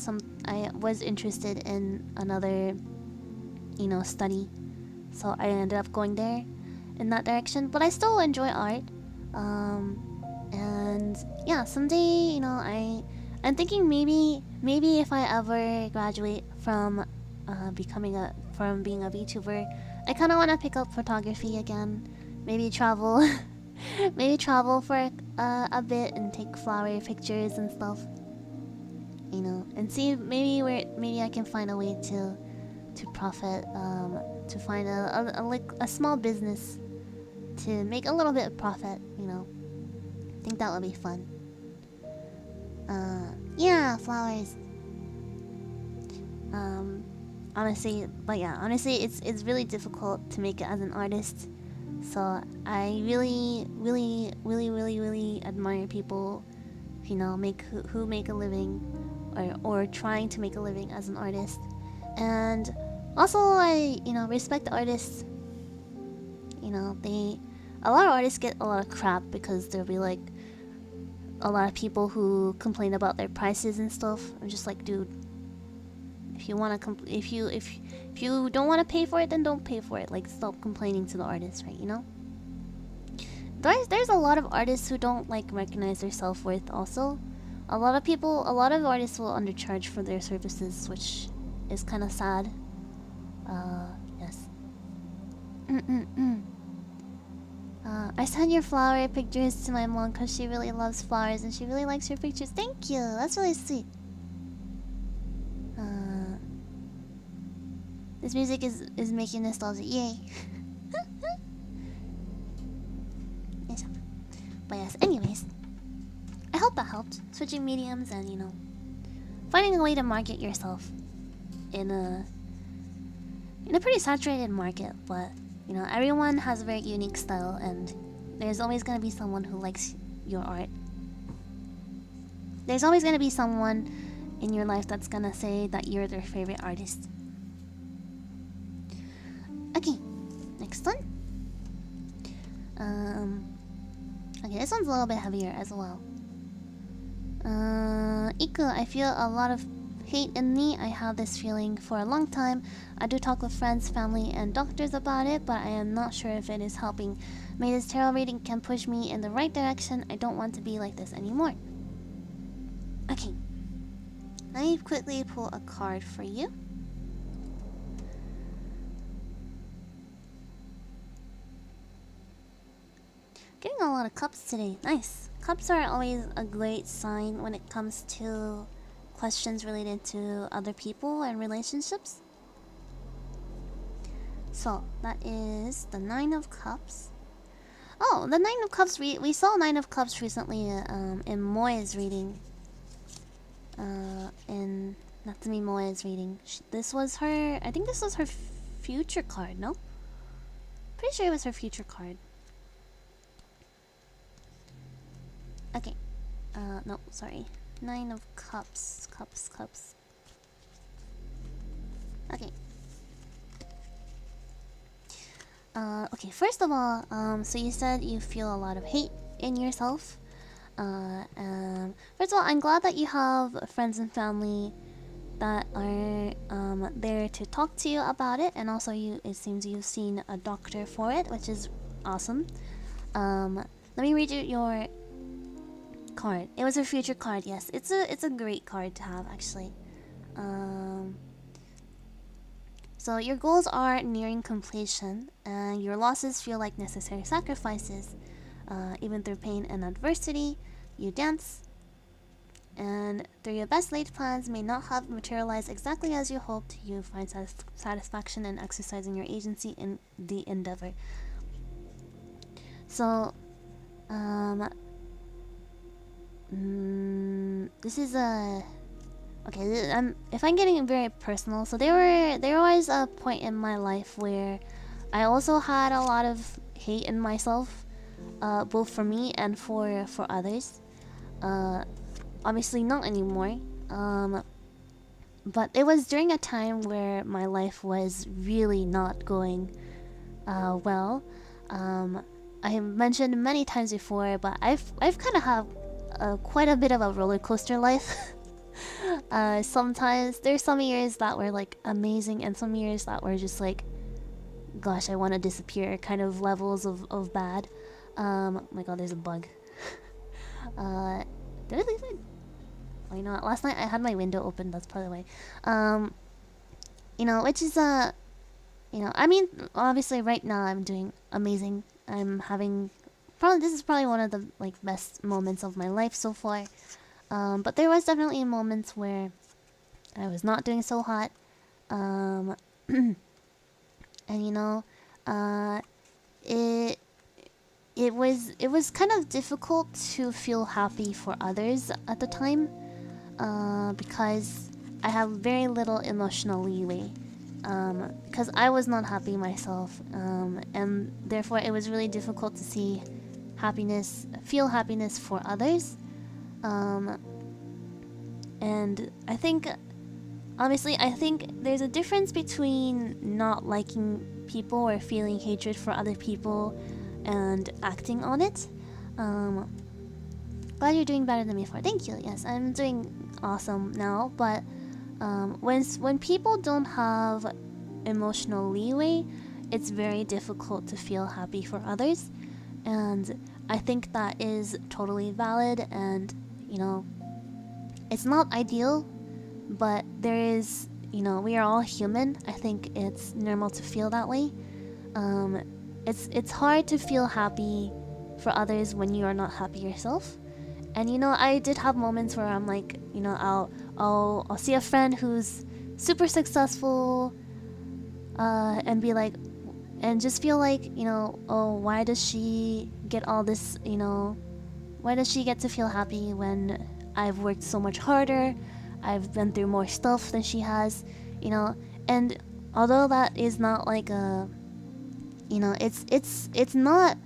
I was interested in another, study, so I ended up going there in that direction. But I still enjoy art, and yeah, someday, I'm thinking maybe if I ever graduate from being a VTuber, I kind of want to pick up photography again. Maybe travel, maybe travel for a bit and take flower pictures and stuff. And see maybe I can find a way to profit, to find a small business to make a little bit of profit. I think that would be fun. Yeah, flowers. Honestly, it's really difficult to make it as an artist. So I really admire people, who make a living, or trying to make a living as an artist. And also, I respect artists. A lot of artists get a lot of crap because there'll be like a lot of people who complain about their prices and stuff. I'm just like, dude, if you don't want to pay for it, then don't pay for it. Like, stop complaining to the artist, right? There's a lot of artists who don't like recognize their self-worth. Also, a lot of artists will undercharge for their services, which is kind of sad. Yes. I sent your flower pictures to my mom because she really loves flowers and she really likes your pictures. Thank you. That's really sweet. This music is making nostalgia. Yay. But yes, anyways, I hope that helped. Switching mediums and finding a way to market yourself in a pretty saturated market. But everyone has a very unique style, and there's always gonna be someone who likes your art. There's always gonna be someone in your life that's gonna say that you're their favorite artist. Okay, next one. Okay, this one's a little bit heavier as well. Iku, I feel a lot of hate in me. I have this feeling for a long time. I do talk with friends, family, and doctors about it, but I am not sure if it is helping. Maybe this tarot reading can push me in the right direction. I don't want to be like this anymore. Okay. Let me quickly pull a card for you. Getting a lot of cups today. Nice. Cups are always a great sign when it comes to questions related to other people and relationships. So that is the 9 of Cups. Oh, the 9 of Cups. We saw 9 of Cups recently in Moi's reading. In Natsumi Moi's reading. This was her. I think this was her future card. No, pretty sure it was her future card. Okay. No, sorry. 9 of Cups. Cups. Okay. Okay, first of all, so you said you feel a lot of hate in yourself. First of all, I'm glad that you have friends and family that are there to talk to you about it, and also it seems you've seen a doctor for it, which is awesome. Let me read you your card. It was a future card. Yes, it's a great card to have, actually. So your goals are nearing completion, and your losses feel like necessary sacrifices. Even through pain and adversity, you dance. And though your best laid plans may not have materialized exactly as you hoped, you find satisfaction in exercising your agency in the endeavor. So, this is a... Okay, if I'm getting very personal, so there was a point in my life where I also had a lot of hate in myself, both for me and for others. Obviously not anymore. but it was during a time where my life was really not going well. I have mentioned many times before, but I've kind of have quite a bit of a roller coaster life. Sometimes there's some years that were like amazing, and some years that were just like, gosh, I want to disappear kind of levels of bad. Oh my god, there's a bug. Did I leave it? Oh, you know what? Last night I had my window open. That's probably why. You know, which is you know, I mean, obviously right now I'm doing amazing. I'm having this is probably one of the like best moments of my life so far. But there was definitely moments where I was not doing so hot. And you know, it was kind of difficult to feel happy for others at the time, because I have very little emotional leeway, because I was not happy myself, and therefore it was really difficult to see feel happiness for others. And I think, honestly, I think there's a difference between not liking people or feeling hatred for other people and acting on it. Glad you're doing better than before. Thank you. Yes, I'm doing awesome now. But when people don't have emotional leeway, it's very difficult to feel happy for others. And I think that is totally valid. And you know, it's not ideal, but there is, you know, we are all human. I think it's normal to feel that way. It's hard to feel happy for others when you are not happy yourself. And you know, I did have moments where I'm like, you know, I'll see a friend who's super successful, and be like, and just feel like, you know, oh, why does she get all this, you know, why does she get to feel happy when I've worked so much harder, I've been through more stuff than she has, you know? And although that is not like a, you know, it's not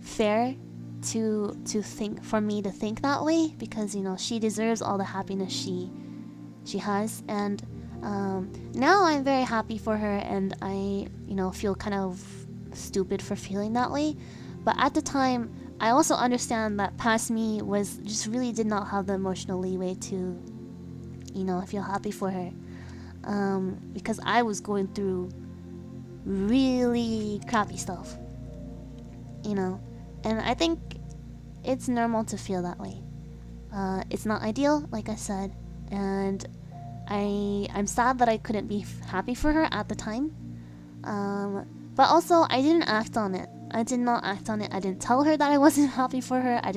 fair to think, for me to think that way, because you know, she deserves all the happiness she has. And now I'm very happy for her, and I, you know, feel kind of stupid for feeling that way. But at the time, I also understand that past me was just really did not have the emotional leeway to, you know, feel happy for her, because I was going through really crappy stuff, you know. And I think it's normal to feel that way. It's not ideal, like I said, and I'm sad that I couldn't be happy for her at the time. But also, I didn't act on it. I did not act on it. I didn't tell her that I wasn't happy for her. I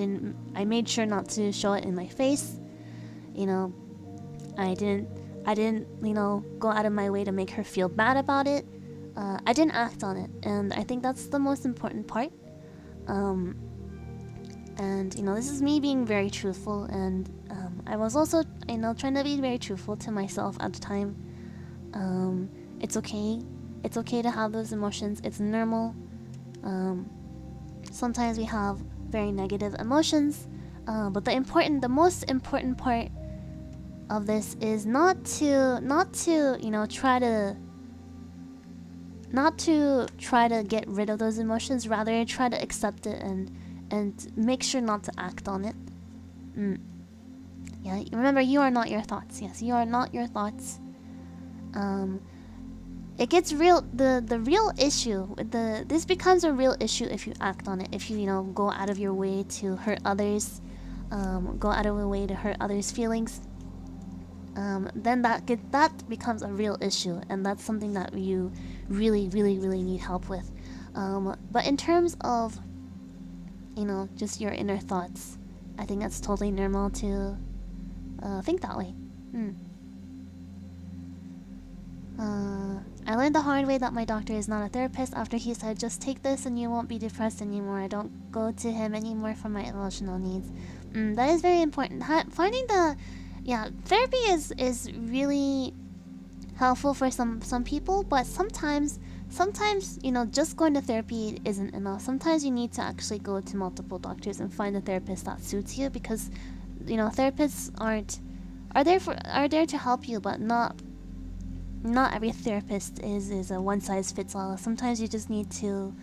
made sure not to show it in my face. You know, I didn't, you know, go out of my way to make her feel bad about it. I didn't act on it, and I think that's the most important part. And you know, this is me being very truthful, and I was also, you know, trying to be very truthful to myself at the time. It's okay. It's okay to have those emotions. It's normal. Sometimes we have very negative emotions, but the most important part of this is not to you know, try to get rid of those emotions. Rather, try to accept it and make sure not to act on it. Yeah, remember, you are not your thoughts. Yes, you are not your thoughts. It gets real. The real issue, this becomes a real issue if you act on it. If you, you know, go out of your way to hurt others, go out of your way to hurt others' feelings. Then that becomes a real issue, and that's something that you really need help with. But in terms of, you know, just your inner thoughts, I think that's totally normal to think that way. I learned the hard way that my doctor is not a therapist after he said, just take this and you won't be depressed anymore. I don't go to him anymore for my emotional needs. That is very important. Finding the... Yeah, therapy is really helpful for some people, but sometimes, you know, just going to therapy isn't enough. Sometimes you need to actually go to multiple doctors and find a therapist that suits you, because, you know, therapists aren't are there to help you, but not every therapist is a one size fits all. Sometimes you just need to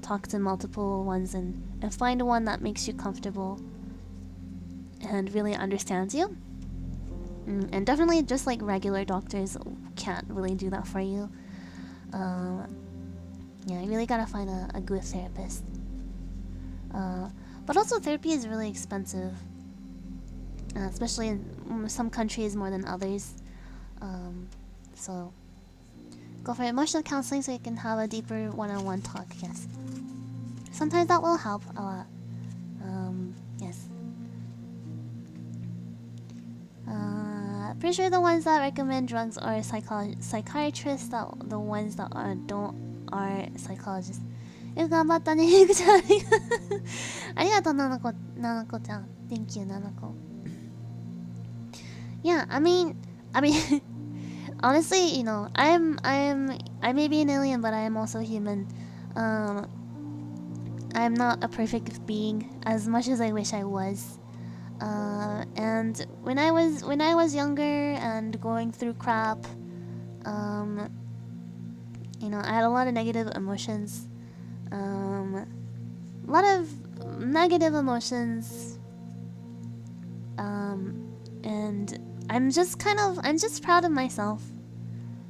talk to multiple ones and find one that makes you comfortable and really understands you. And definitely just like regular doctors can't really do that for you. Yeah, you really gotta find a good therapist. But also therapy is really expensive. Especially in some countries more than others. So go for emotional counseling so you can have a deeper one-on-one talk, yes. Sometimes that will help a lot. Yes. Pretty sure the ones that recommend drugs are psychiatrists, that the ones that don't are psychologists. よく頑張ったね、ゆくちゃん。ありがとう、ななこちゃん。Thank you, ななこ。Yeah, I mean, honestly, you know, I may be an alien, but I am also human. I am not a perfect being, as much as I wish I was. And when I was younger and going through crap, you know, I had a lot of negative emotions. A lot of negative emotions. And I'm just proud of myself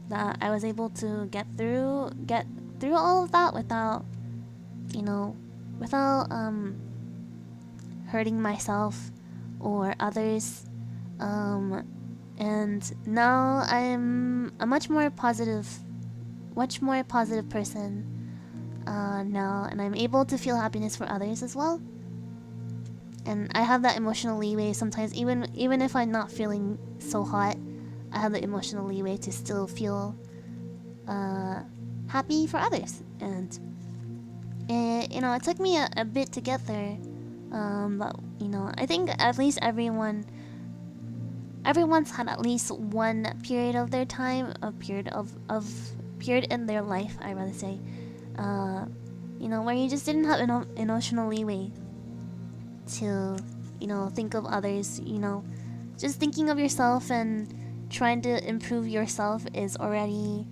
that I was able to get through all of that without, you know, without hurting myself or others. And now I'm a much more positive person now, and I'm able to feel happiness for others as well. And I have that emotional leeway sometimes, even if I'm not feeling so hot, I have the emotional leeway to still feel happy for others. And you know, it took me a bit to get there, but you know, I think at least everyone's had at least one period of their time, a period in their life, I rather say, you know, where you just didn't have emotional leeway to, you know, think of others. You know, just thinking of yourself and trying to improve yourself is already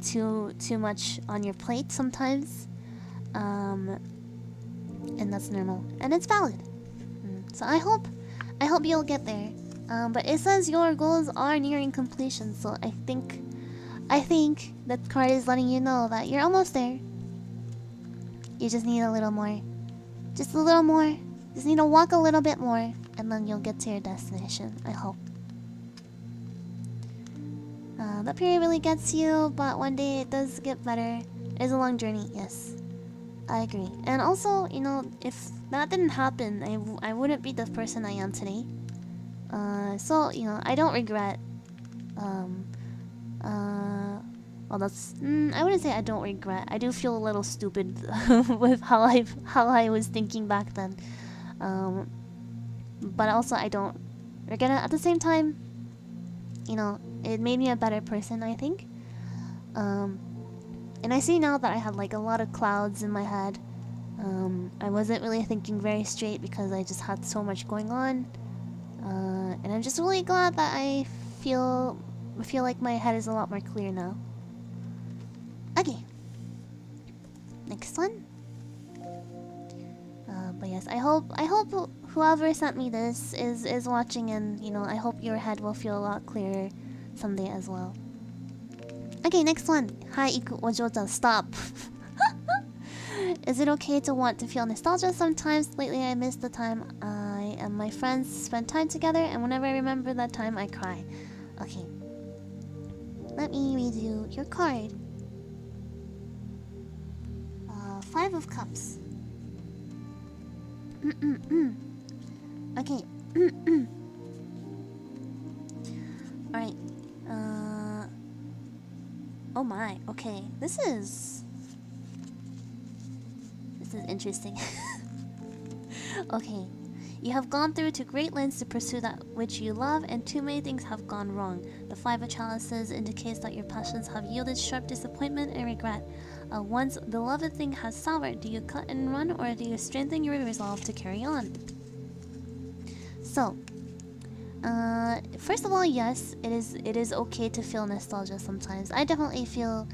too much on your plate sometimes, and that's normal and it's valid. So I hope you'll get there. But it says your goals are nearing completion, so I think that card is letting you know that you're almost there. You just need a little more. Just a little more. Just need to walk a little bit more, and then you'll get to your destination, I hope. That period really gets you, but one day it does get better. It's a long journey, yes. I agree. And also, you know, if that didn't happen, I wouldn't be the person I am today. So, you know, I don't regret. Well, that's... I wouldn't say I don't regret. I do feel a little stupid with how I was thinking back then. But also I don't regret it at the same time. You know, it made me a better person, I think. And I see now that I had like a lot of clouds in my head. I wasn't really thinking very straight because I just had so much going on. And I'm just really glad that I feel like my head is a lot more clear now. Okay. Next one. But yes, I hope whoever sent me this is watching, and you know, I hope your head will feel a lot clearer someday as well. Okay, next one. Hi, Iku Ojo-chan, stop. Is it okay to want to feel nostalgia sometimes? Lately I miss the time I and my friends spent time together, and whenever I remember that time I cry. Okay. Let me read you your card. 5 of Cups. Okay. Alright. Oh my, okay. This is interesting. Okay. You have gone through to great lengths to pursue that which you love, and too many things have gone wrong. The 5 of Chalices indicates that your passions have yielded sharp disappointment and regret. Once the beloved thing has soured, do you cut and run, or do you strengthen your resolve to carry on? So, First of all, yes, it is okay to feel nostalgia sometimes. I definitely feel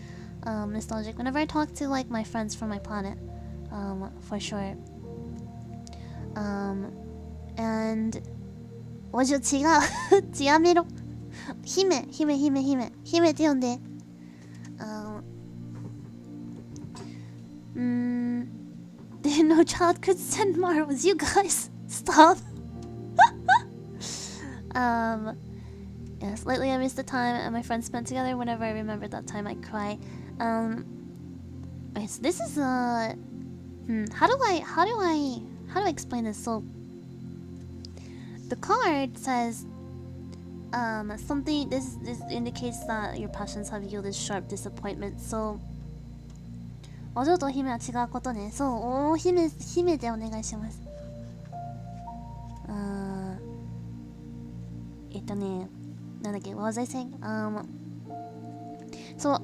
nostalgic whenever I talk to like my friends from my planet, for sure. And おじょ違うやめろ姫って呼んでno child could send Marvels. You guys, stop. Yes, lately I miss the time and my friends spent together. Whenever I remember that time, I cry. Okay, so this is how do I explain this? So the card says something. This indicates that your passions have yielded sharp disappointment. So お嬢と姫は違うことね。そう、お姫でお願いします。なんだっけ、what was I saying? So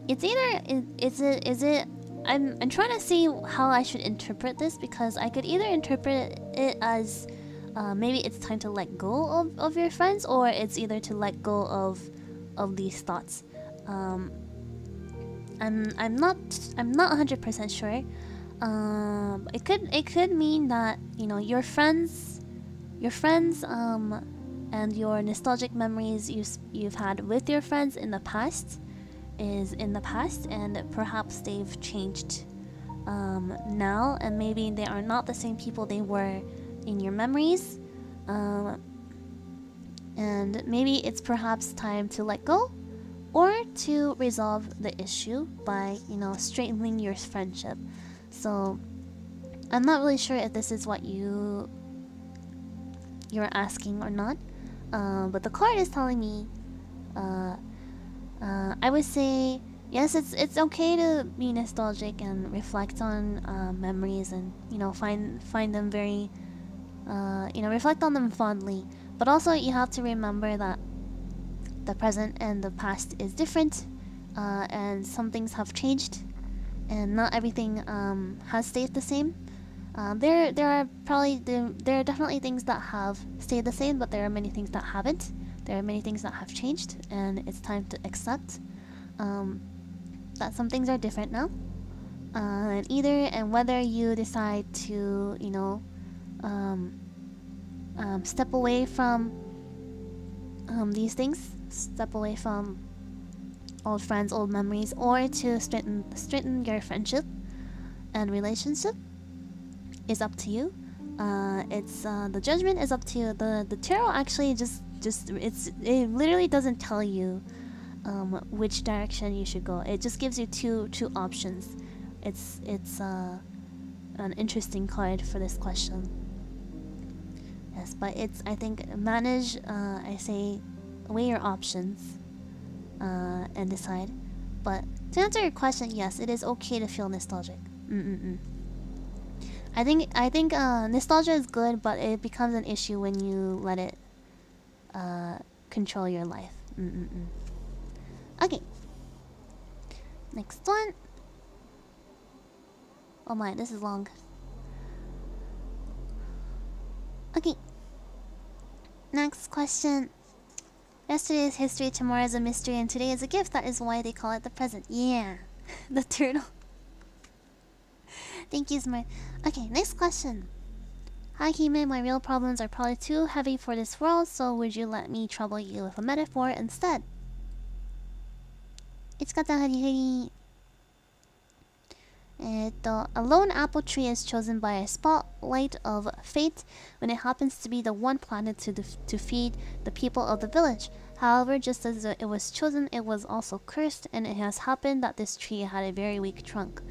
it's either is it I'm trying to see how I should interpret this, because I could either interpret it as maybe it's time to let go of your friends, or it's either to let go of these thoughts. I'm not 100% sure. It could mean that, you know, your friends and your nostalgic memories you've had with your friends in the past is in the past, and perhaps they've changed now, and maybe they are not the same people they were in your memories, and maybe it's perhaps time to let go, or to resolve the issue by, you know, strengthening your friendship. So I'm not really sure if this is what you're asking or not, but the card is telling me I would say yes, it's okay to be nostalgic and reflect on memories, and, you know, find them very you know, reflect on them fondly, but also you have to remember that the present and the past is different, and some things have changed, and not everything has stayed the same. There are definitely things that have stayed the same, but there are many things that haven't. There are many things that have changed, and it's time to accept that some things are different now. And whether you decide to, you know, step away from these things, step away from old friends, old memories, or to strengthen your friendship and relationship, is up to you. It's the judgment is up to you. The tarot actually it literally doesn't tell you which direction you should go. It just gives you two options. It's an interesting card for this question. Yes, but I think manage. I say weigh your options and decide. But to answer your question, yes, it is okay to feel nostalgic. I think nostalgia is good, but it becomes an issue when you let it control your life. Okay. Next one. Oh my, this is long. Okay. Next question. Yesterday is history, tomorrow is a mystery, and today is a gift. That is why they call it the present. Yeah. The turtle. Thank you, Smart. Okay, next question. Hi, Hime. My real problems are probably too heavy for this world, so would you let me trouble you with a metaphor instead? A lone apple tree is chosen by a spotlight of fate when it happens to be the one planted to feed the people of the village. However, just as it was chosen, it was also cursed, and it has happened that this tree had a very weak trunk.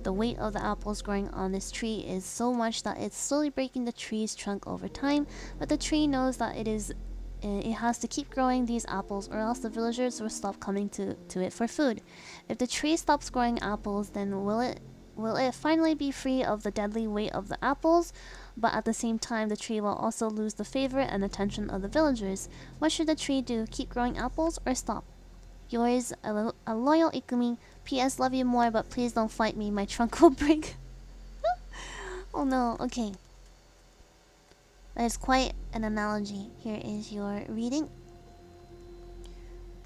The weight of the apples growing on this tree is so much that it's slowly breaking the tree's trunk over time, but the tree knows that it has to keep growing these apples, or else the villagers will stop coming to it for food. If the tree stops growing apples, then will it finally be free of the deadly weight of the apples? But at the same time, the tree will also lose the favor and attention of the villagers. What should the tree do? Keep growing apples or stop? Yours, a loyal Ikumi. P.S. Love you more, but please don't fight me. My trunk will break. Oh no. Okay. That is quite an analogy. Here is your reading.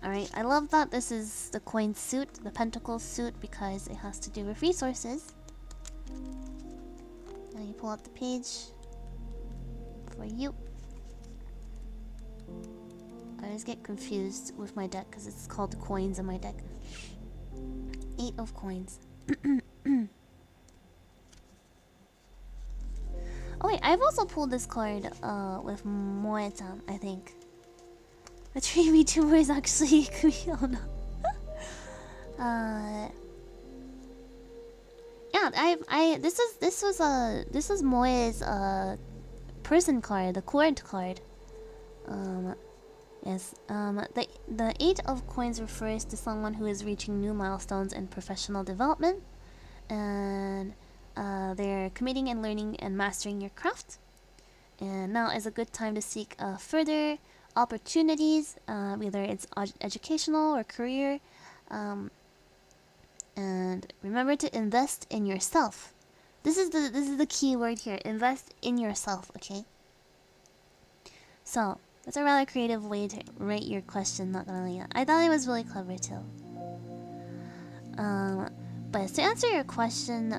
Alright, I love that this is the coin suit, the pentacle suit, because it has to do with resources. Now you pull out the page for you. I always get confused with my deck because it's called coins in my deck. 8 of coins. Oh wait, I've also pulled this card with Moe-chan, I think. The tree Vtuber is actually Ikumi. Oh no. Yeah, this was Moe's prison card, the court card. Yes. The 8 of coins refers to someone who is reaching new milestones in professional development, and they're committing and learning and mastering your craft. And now is a good time to seek further opportunities, whether it's educational or career. And remember to invest in yourself. This is the key word here. Invest in yourself, okay? So that's a rather creative way to write your question, not gonna lie. I thought it was really clever too. But to answer your question,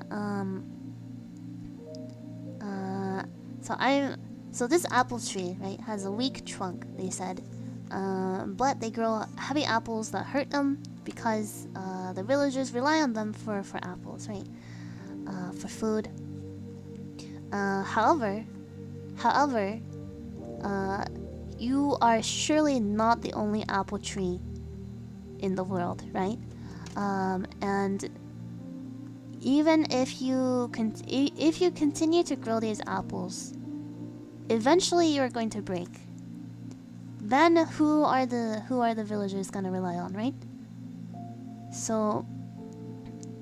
so this apple tree, right, has a weak trunk, they said. But they grow heavy apples that hurt them because the villagers rely on them for apples, right? For food. However, you are surely not the only apple tree in the world, right? And even if you continue to grow these apples, eventually you're going to break. Then who are the villagers gonna rely on, right? So,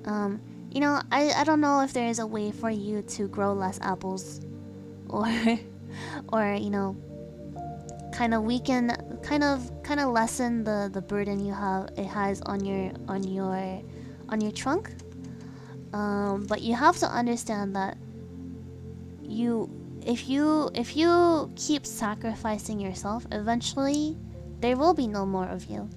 you know, I don't know if there is a way for you to grow less apples, or you know, kind of lessen the burden it has on your trunk. But you have to understand that if you keep sacrificing yourself, eventually there will be no more of you.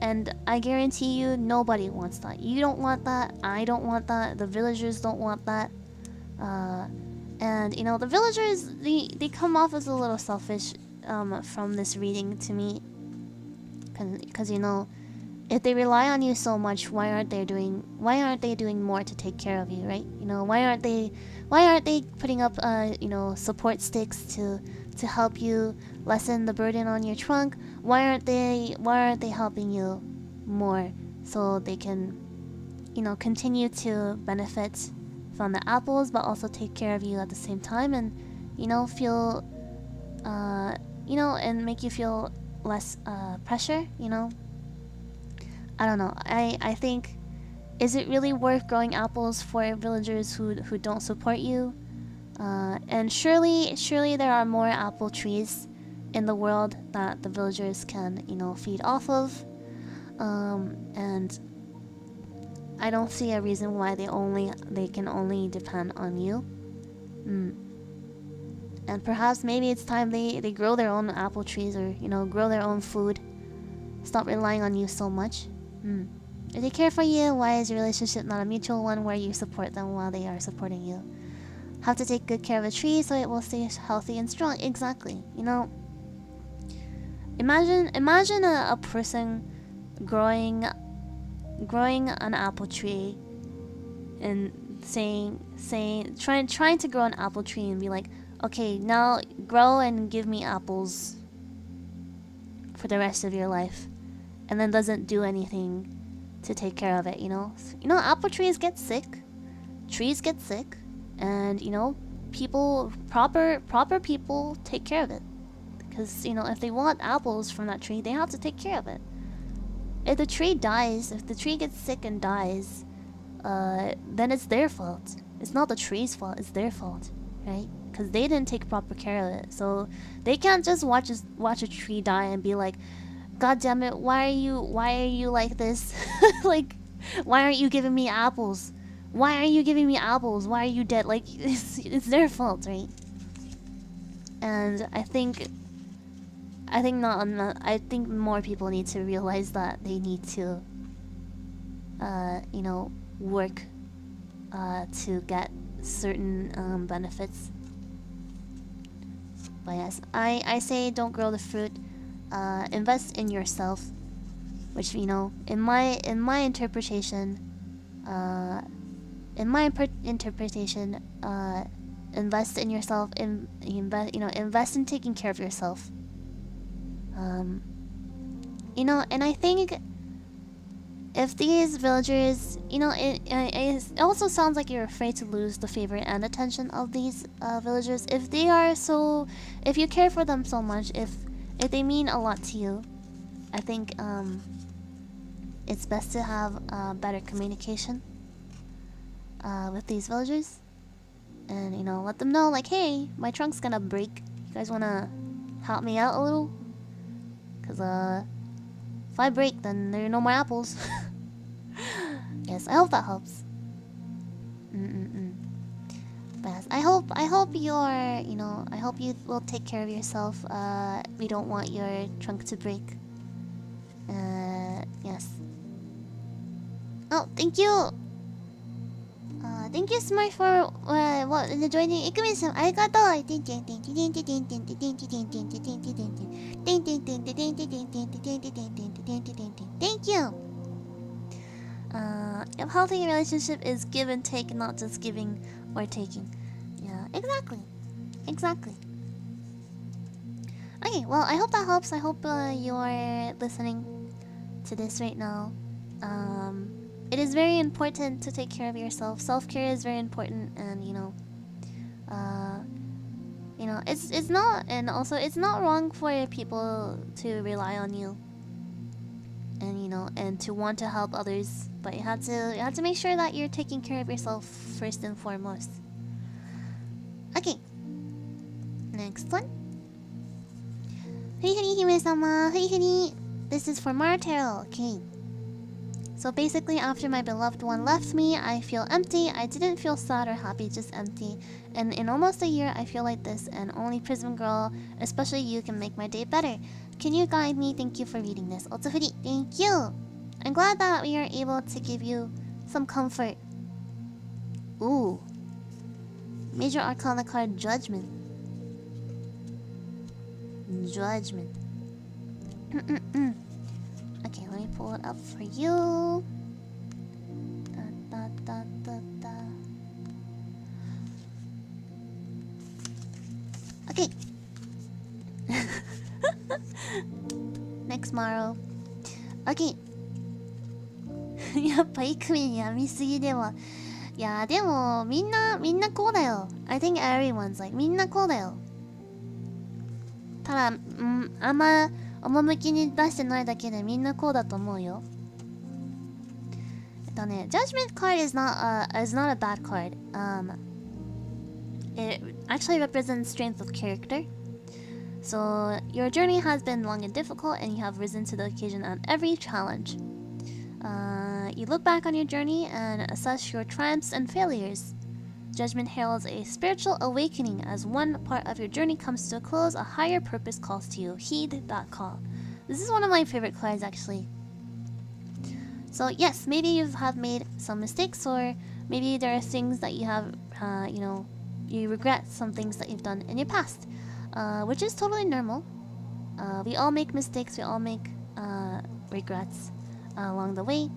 And I guarantee you, nobody wants that. You don't want that. I don't want that. The villagers don't want that. And you know, the villagers, they come off as a little selfish from this reading to me, because you know, if they rely on you so much, why aren't they doing more to take care of you, right? You know, why aren't they putting up you know, support sticks to help you lessen the burden on your trunk? Why aren't they helping you more so they can, you know, continue to benefit from the apples but also take care of you at the same time, and you know, feel you know, and make you feel less pressure, you know? I don't know. I think, is it really worth growing apples for villagers who don't support you? And surely there are more apple trees in the world that the villagers can, you know, feed off of. And I don't see a reason why they can only depend on you. And perhaps maybe it's time they grow their own apple trees, or you know, grow their own food. Stop relying on you so much. If they care for you, why is your relationship not a mutual one where you support them while they are supporting you? Have to take good care of a tree so it will stay healthy and strong. Exactly. You know, imagine a person growing an apple tree and trying to grow an apple tree and be like, okay, now grow and give me apples for the rest of your life, and then doesn't do anything to take care of it, you know? You know, apple trees get sick. Trees get sick. And, you know, proper people take care of it. Because, you know, if they want apples from that tree, they have to take care of it. If the tree dies, if the tree gets sick and dies, then it's their fault. It's not the tree's fault, it's their fault, right? Because they didn't take proper care of it. So they can't just watch a tree die and be like, God damn it, why are you like this? Like, why aren't you giving me apples? Why are you giving me apples? Why are you dead? Like, it's their fault, right? And I think more people need to realize that they need to work to get certain benefits. But yes, I say don't grow the fruit. Invest in yourself, which in my interpretation, invest in yourself. Invest in taking care of yourself. And I think if these villagers, it also sounds like you're afraid to lose the favor and attention of these villagers. If you care for them so much, if they mean a lot to you, I think it's best to have better communication with these villagers, and let them know, like, hey, my trunk's gonna break. You guys wanna help me out a little? Cause if I break, then there are no more apples. Yes, I hope that helps. But yes, I hope you're, I hope you will take care of yourself. We don't want your trunk to break. Yes. Oh, thank you. Thank you, Smart, for joining. Ikumin-san, arigatou. Thank you. A healthy relationship is give and take, not just giving or taking. Yeah, exactly. Okay, well, I hope that helps. I hope you're listening to this right now. It is very important to take care of yourself. Self-care is very important, and it's not, and also it's not wrong for people to rely on you, and to want to help others, but you have to make sure that you're taking care of yourself first and foremost. Okay, next one. Huri Hime-sama, Huri. This is for Maro Tarot. Okay. So basically, after my beloved one left me, I feel empty. I didn't feel sad or happy, just empty. And in almost a year, I feel like this, and only Prism Girl, especially you, can make my day better. Can you guide me? Thank you for reading this. Otsufuri, thank you! I'm glad that we are able to give you some comfort. Ooh. Major Arcana card, Judgment. Judgment. Okay, let me pull it up for you. Okay. Next, Maro. Okay. やっぱイクミンやみすぎでは。いやでもみんなこうだよ。I think everyone's like みんなこうだよ。ただ、あんま趣に出してないだけでみんなこうだと思うよ。Judgment card is not a bad card. It actually represents strength of character. So your journey has been long and difficult, and you have risen to the occasion on every challenge. You look back on your journey and assess your triumphs and failures. Judgment heralds a spiritual awakening. As one part of your journey comes to a close, a higher purpose calls to you. Heed that call. This is one of my favorite cards, actually. So yes, maybe you have made some mistakes, or maybe there are things that you have, you regret some things that you've done in your past, which is totally normal. We all make mistakes, we all make regrets along the way.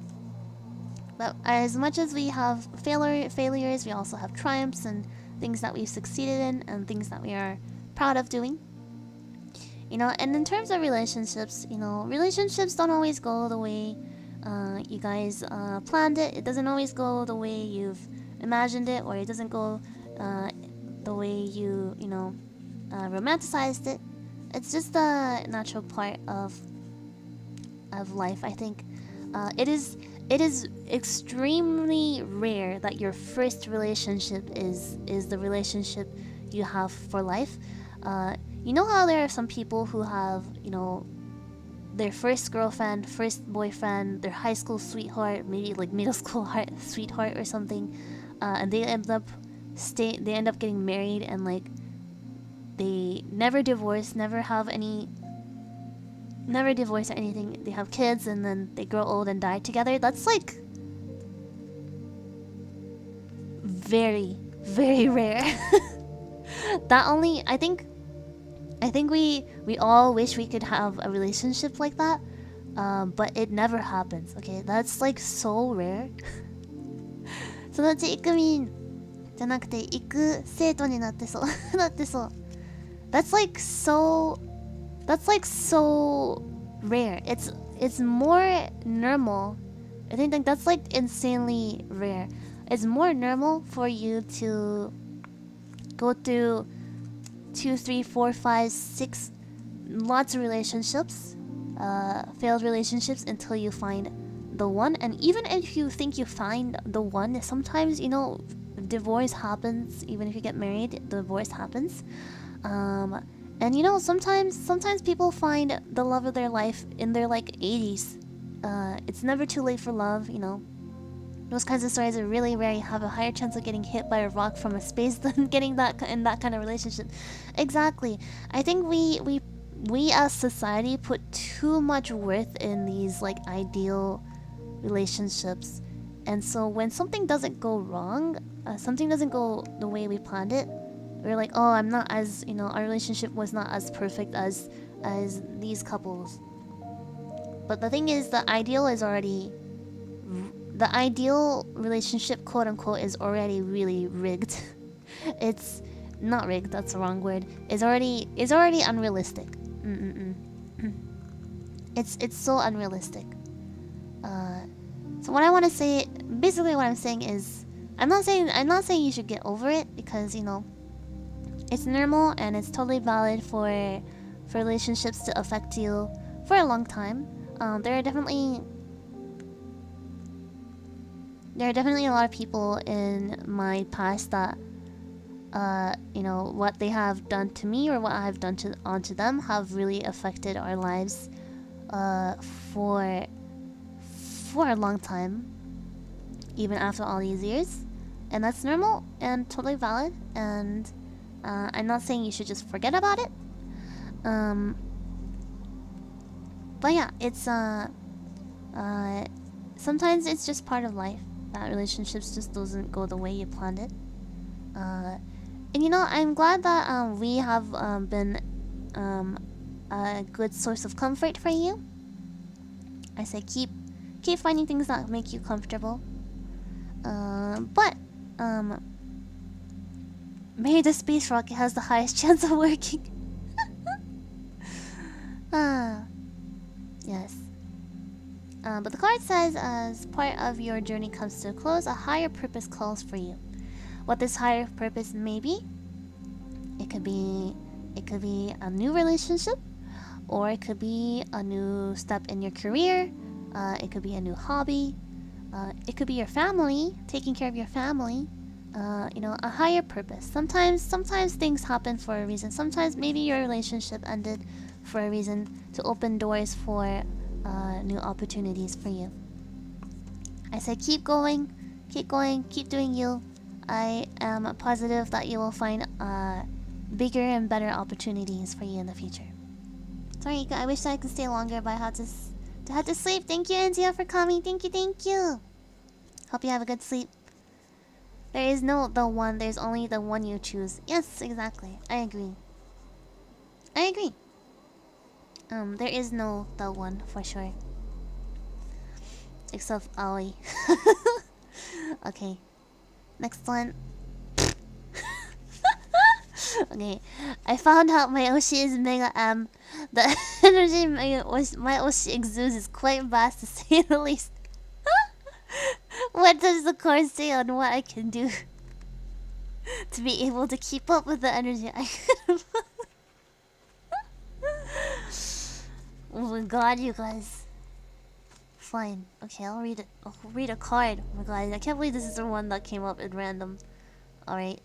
But as much as we have failures, we also have triumphs and things that we've succeeded in and things that we are proud of doing. And in terms of relationships, relationships don't always go the way you guys planned it. It doesn't always go the way you've imagined it, or it doesn't go the way you romanticized it. It's just a natural part of life, I think. It is extremely rare that your first relationship is the relationship you have for life. You know how there are some people who have, their first girlfriend, first boyfriend, their high school sweetheart, maybe like middle school sweetheart or something, and they end up getting married, and like they never divorce, never divorce or anything. They have kids and then they grow old and die together. That's like very, very rare. That only, I think we all wish we could have a relationship like that, but it never happens. Okay, that's like so rare. そのうちイクミンじゃなくてイク生徒になってそう。なってそう。That's like so rare. It's more normal. I think that's like insanely rare. It's more normal for you to go through 2, 3, 4, 5, 6 lots of relationships, failed relationships until you find the one. And even if you think you find the one, sometimes, you know, divorce happens. Even if you get married, divorce happens. And you know, sometimes people find the love of their life in their like 80s. It's never too late for love, you know. Those kinds of stories are really rare. You have a higher chance of getting hit by a rock from a space than getting that in that kind of relationship. Exactly. I think we as society put too much worth in these like ideal relationships, and so when something doesn't go wrong, something doesn't go the way we planned it, we're like, oh, I'm not as, you know, our relationship was not as perfect as these couples. But the thing is, the ideal relationship, quote unquote, is already really rigged. It's not rigged, that's the wrong word. It's already unrealistic. It's so unrealistic. So what I want to say, basically what I'm saying is, I'm not saying you should get over it, because, you know, it's normal and it's totally valid for relationships to affect you for a long time. There are definitely a lot of people in my past that, you know, what they have done to me or what I have done onto them have really affected our lives for a long time, even after all these years. And that's normal and totally valid, and I'm not saying you should just forget about it. But yeah, it's sometimes it's just part of life that relationships just doesn't go the way you planned it. And you know, I'm glad that we have been a good source of comfort for you. I say keep finding things that make you comfortable. But maybe the space rocket has the highest chance of working. Yes. But the card says, as part of your journey comes to a close, a higher purpose calls for you. What this higher purpose may be, it could be a new relationship, or it could be a new step in your career. It could be a new hobby. It could be your family, taking care of your family. You know, a higher purpose. Sometimes things happen for a reason. Sometimes maybe your relationship ended for a reason, to open doors for new opportunities for you. I say keep going, keep doing you. I am positive that you will find bigger and better opportunities for you in the future. Sorry, I wish I could stay longer, but I had to sleep. Thank you, Anzia, for coming. Thank you. Hope you have a good sleep. There is no the one, there's only the one you choose. Yes, exactly. I agree. There is no the one for sure. Except Aoi. Okay. Next one. Okay. I found out my Oshi is Mega M. The energy my Oshi exudes is quite vast, to say the least. What does the card say on what I can do to be able to keep up with the energy I can? Oh my god, you guys. Fine. Okay, I'll read it. I'll read a card. Oh my god, I can't believe this is the one that came up at random. Alright.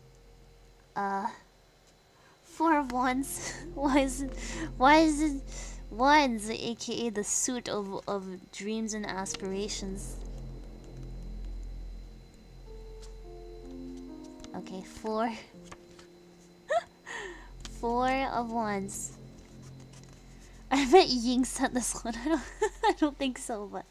4 of Wands. Why is it Wands, aka the suit of dreams and aspirations? Okay, 4. Four of Wands. I bet Ying sent this one. I don't think so, but.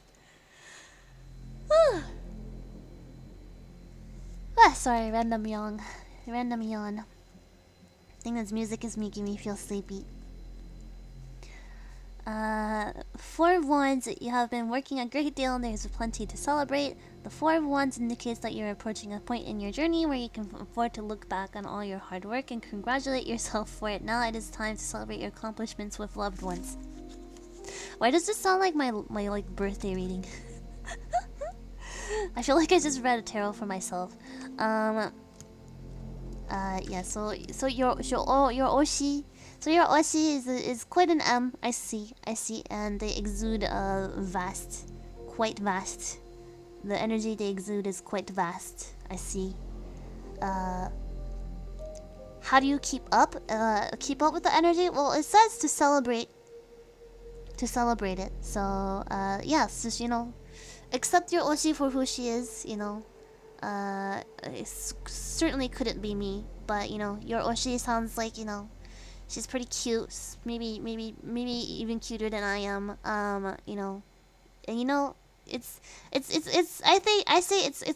Sorry, random yawn. Random yawn. I think this music is making me feel sleepy. Four of Wands, you have been working a great deal and there's plenty to celebrate. The Four of Wands indicates that you're approaching a point in your journey where you can afford to look back on all your hard work and congratulate yourself for it. Now it is time to celebrate your accomplishments with loved ones. Why does this sound like my like birthday reading? I feel like I just read a tarot for myself. Yeah, so your oshi. So your oshi is quite an M. I see, and they exude vast, quite vast. The energy they exude is quite vast. I see. How do you keep up? Keep up with the energy? Well, it says to celebrate. To celebrate it. So yes, just accept your oshi for who she is. It certainly couldn't be me, but your oshi sounds like she's pretty cute. Maybe even cuter than I am. And it's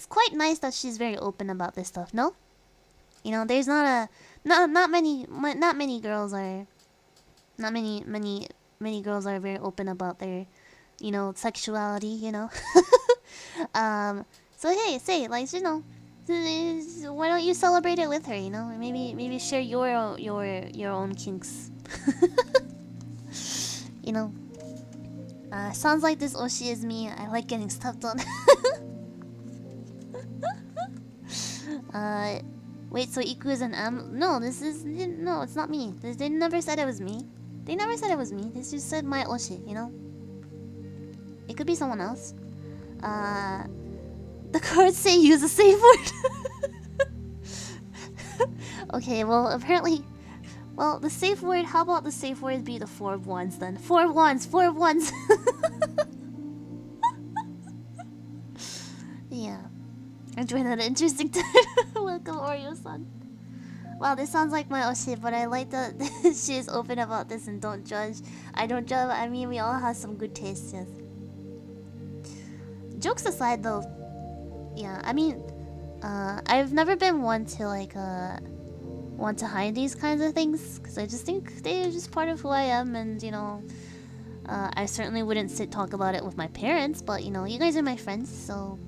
quite nice that she's very open about this stuff. No, there's not many girls are many girls are very open about their sexuality. So hey, say why don't you celebrate it with her? Maybe share your own kinks. Sounds like this oshi is me. I like getting stuff done. Wait, so Iku is an M? No, it's not me. They never said it was me. They just said my oshi. It could be someone else. The cards say use a safe word. Okay, well, apparently... Well, the safe word... How about the safe word be the Four of Wands, then? Four of Wands! Yeah. Enjoy that interesting time. Welcome, Oreo-san. Wow, this sounds like my oshi, but I like that she is open about this and don't judge. I don't judge. I mean, we all have some good taste, yes. Jokes aside, though... Yeah, I mean, I've never been one to want to hide these kinds of things, because I just think they're just part of who I am, and I certainly wouldn't talk about it with my parents, but you guys are my friends, so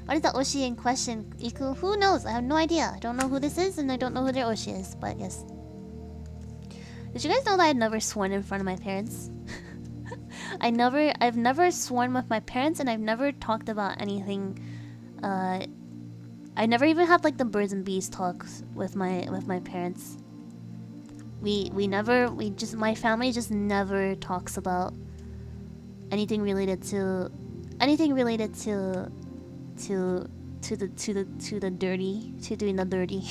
what is the oshi in question, Iku? Who knows? I have no idea. I don't know who this is, and I don't know who their oshi is, but yes. Did you guys know that I'd never sworn in front of my parents? I've never sworn with my parents, and I've never talked about anything. I never even had like the birds and bees talks with my parents. My family just never talks about anything related to the dirty, to doing the dirty.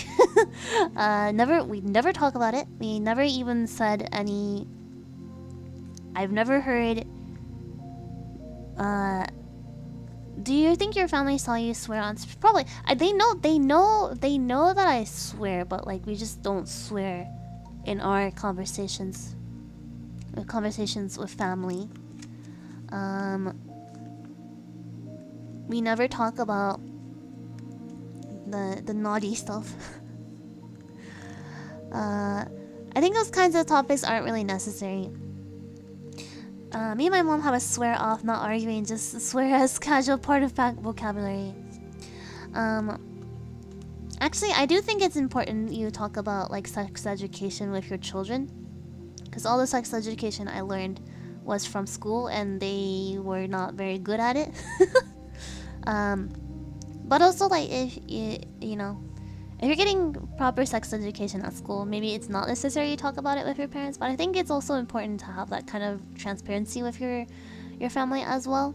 We never talk about it. We never even said any. I've never heard. Do you think your family saw you swear on? Probably. They know that I swear, but like we just don't swear in our conversations. Conversations with family. We never talk about the naughty stuff. I think those kinds of topics aren't really necessary. Me and my mom have a swear off, not arguing, just swear as casual part of vocabulary. Actually, I do think it's important you talk about like sex education with your children, because all the sex education I learned was from school, and they were not very good at it. But also, like, if if you're getting proper sex education at school, maybe it's not necessary to talk about it with your parents, but I think it's also important to have that kind of transparency with your family as well.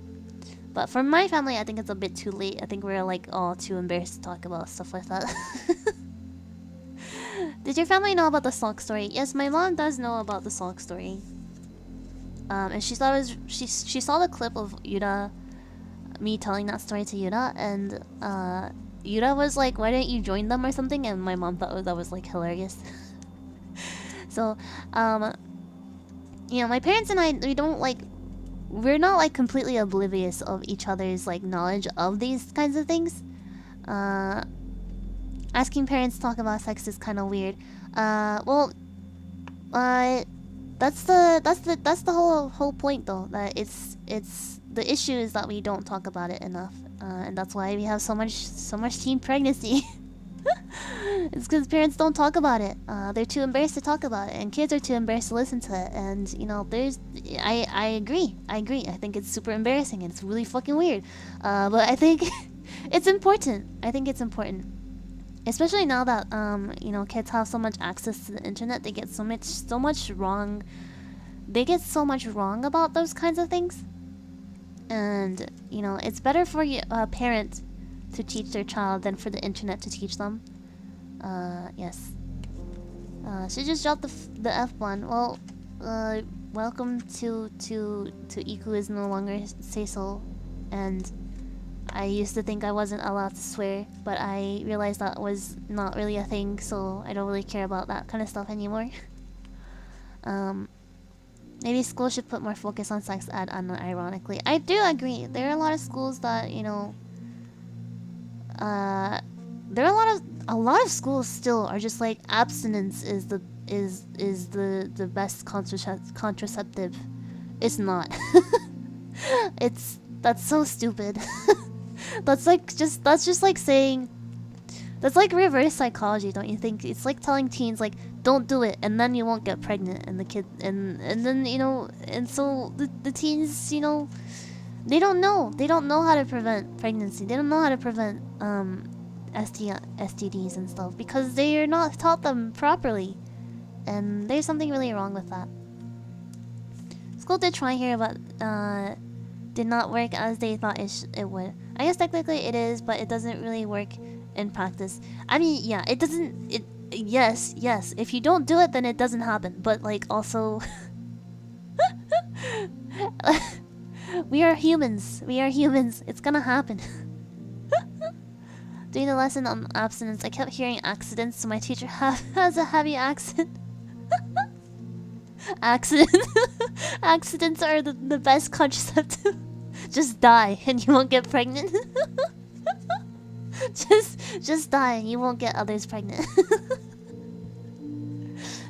But for my family, I think it's a bit too late. I think we're like all too embarrassed to talk about stuff like that. Did your family know about the sock story? Yes, my mom does know about the sock story. And she thought it was she saw the clip of Yuda, me telling that story to Yuda, and Yura was like, why didn't you join them or something? And my mom thought that was like hilarious. So, you know, my parents and I, we're not like completely oblivious of each other's like knowledge of these kinds of things. Asking parents to talk about sex is kind of weird. Well, that's the whole point though. That it's the issue is that we don't talk about it enough, and that's why we have so much teen pregnancy. It's because parents don't talk about it. They're too embarrassed to talk about it, and kids are too embarrassed to listen to it. And you know, I agree. I think it's super embarrassing and it's really fucking weird. But I think it's important. I think it's important, especially now that you know, kids have so much access to the internet. They get so much wrong. They get so much wrong about those kinds of things. And you know, it's better for a parent to teach their child than for the internet to teach them. Yes. She just dropped the F1. Well, welcome to Iku is no longer say so, and I used to think I wasn't allowed to swear, but I realized that was not really a thing, so I don't really care about that kind of stuff anymore. Maybe schools should put more focus on sex ed, unironically. I do agree. There are a lot of schools that, you know, there are a lot of schools still are just like abstinence is the best contraceptive. It's not. That's so stupid. That's just like saying, that's like reverse psychology, don't you think? It's like telling teens like, don't do it and then you won't get pregnant, and the kid and then, you know, and so the teens, you know, they don't know how to prevent pregnancy. They don't know how to prevent STDs and stuff because they are not taught them properly, and there's something really wrong with that. School did try here, but did not work as they thought it would. I guess technically it is, but it doesn't really work in practice. I mean, yeah, it doesn't. Yes. If you don't do it, then it doesn't happen. But like, also, we are humans. It's gonna happen. Doing the lesson on abstinence, I kept hearing accidents, so my teacher has a heavy accent. Accidents are the best contraceptive. Just die and you won't get pregnant. just die and you won't get others pregnant.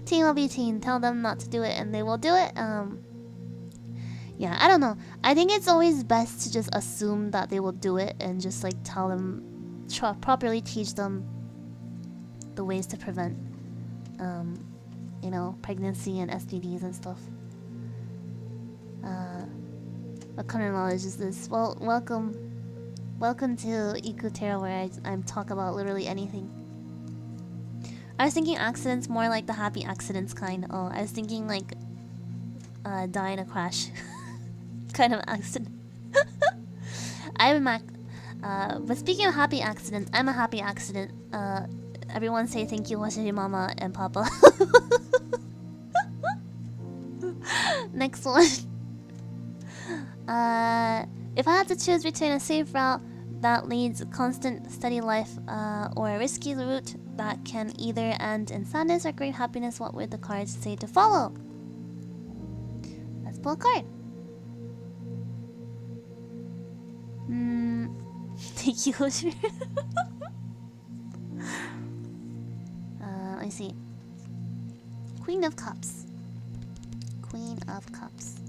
Teen will be teen. Tell them not to do it and they will do it. Yeah, I don't know. I think it's always best to just assume that they will do it and just like tell them, properly teach them the ways to prevent, you know, pregnancy and STDs and stuff. What kind of knowledge is this? Well, welcome to Iku Tarot, where I talk about literally anything. I was thinking accidents more like the happy accidents kind. Oh, I was thinking like die in a crash kind of accident. But speaking of happy accidents, I'm a happy accident. Everyone say thank you, Hoshifuri Mama and Papa. Next one. If I had to choose between a safe route that leads a constant steady life or a risky route that can either end in sadness or great happiness, what would the cards say to follow? Let's pull a card. Thank you, Hoshifuri. Let me see. Queen of Cups. Queen of Cups.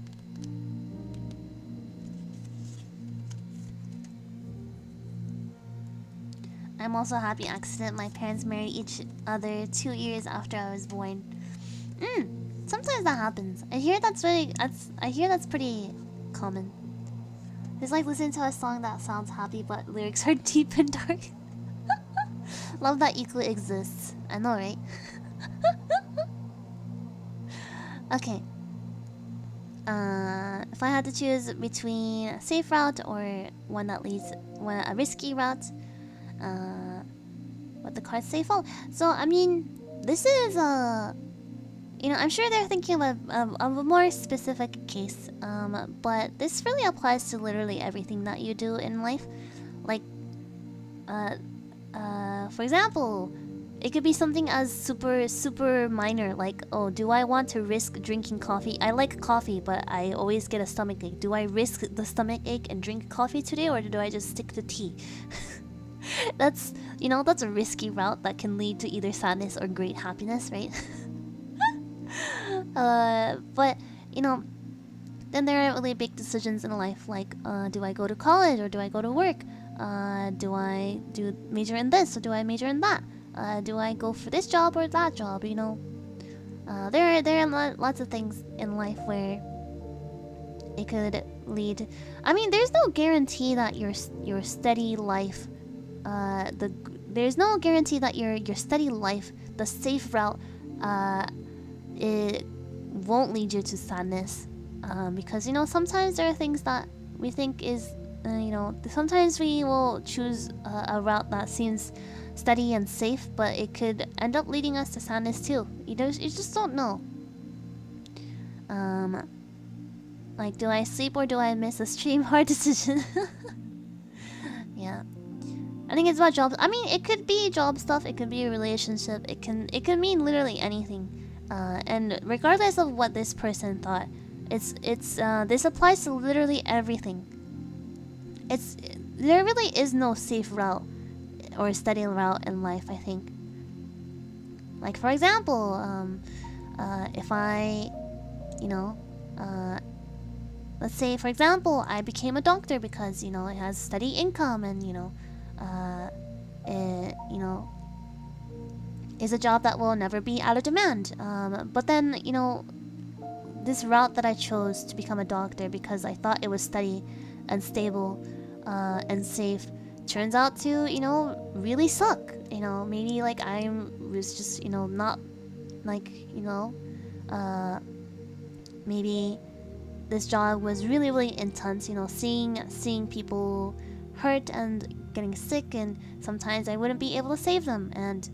I'm also a happy accident. My parents married each other 2 years after I was born. Sometimes that happens. I hear that's pretty common. It's like listening to a song that sounds happy but lyrics are deep and dark. Love that Iku exists. I know, right? Okay. If I had to choose between a safe route or one that leads a risky route, what the cards say fall. So I mean, this is you know, I'm sure they're thinking of a more specific case, but this really applies to literally everything that you do in life. Like, For example, it could be something as super minor, like, oh, do I want to risk drinking coffee? I like coffee, but I always get a stomach ache. Do I risk the stomach ache and drink coffee today, or do I just stick to tea? That's, that's a risky route that can lead to either sadness or great happiness, right? But, then there are really big decisions in life, like, do I go to college or do I go to work? Do I major in this or do I major in that? Do I go for this job or that job? There are lots of things in life where it could lead. I mean, there's no guarantee that your steady life, there's no guarantee that your steady life, the safe route, it won't lead you to sadness. Because sometimes there are things that we think is, sometimes we will choose a route that seems steady and safe, but it could end up leading us to sadness too. You just don't know. Like, do I sleep or do I miss a stream? Hard decision. Yeah, I think it's about jobs. I mean, it could be job stuff. It could be a relationship. It can mean literally anything. And regardless of what this person thought, this applies to literally everything. There really is no safe route or steady route in life, I think. Like, for example, if I, let's say, for example, I became a doctor because, it has steady income and, is a job that will never be out of demand. But then, this route that I chose to become a doctor because I thought it was steady and stable and safe turns out to, really suck. Maybe like I was just, not like, maybe this job was really, really intense, seeing people hurt and getting sick, and sometimes I wouldn't be able to save them, and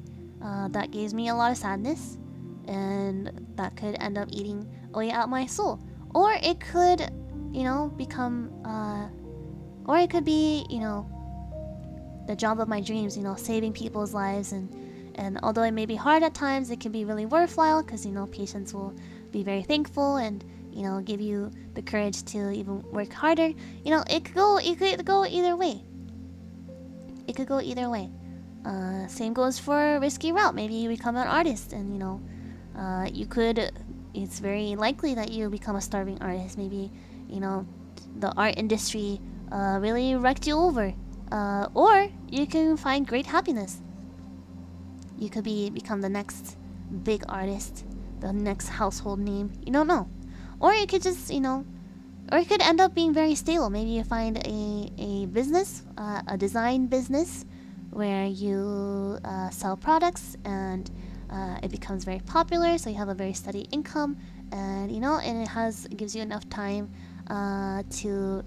that gives me a lot of sadness, and that could end up eating away out my soul. Or it could, become, or it could be, the job of my dreams, saving people's lives, and although it may be hard at times, it can be really worthwhile because, patients will be very thankful and, give you the courage to even work harder. It could go either way. It could go either way. Same goes for a risky route. Maybe you become an artist and, it's very likely that you become a starving artist. Maybe, the art industry really wrecked you over. Or you can find great happiness. You could become the next big artist, the next household name. You don't know. Or it could just, or it could end up being very stable. Maybe you find a business, a design business, where you sell products and it becomes very popular, so you have a very steady income, and and it gives you enough time to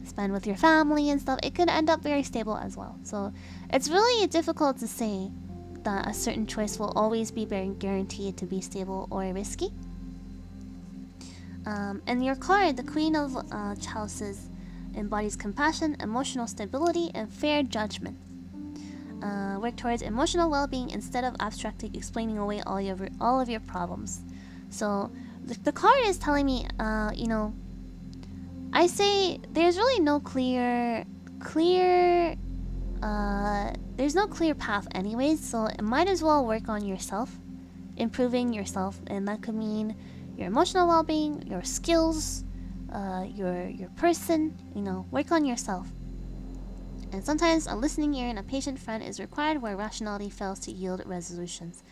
spend with your family and stuff. It could end up very stable as well. So it's really difficult to say that a certain choice will always be very guaranteed to be stable or risky. And your card, the Queen of Chalices, embodies compassion, emotional stability, and fair judgment. Work towards emotional well-being instead of abstractly explaining away all of your problems. So the card is telling me, I say there's really no clear there's no clear path anyways, so it might as well work on yourself, improving yourself, and that could mean your emotional well-being, your skills, your person, work on yourself. And sometimes a listening ear and a patient friend is required where rationality fails to yield resolutions.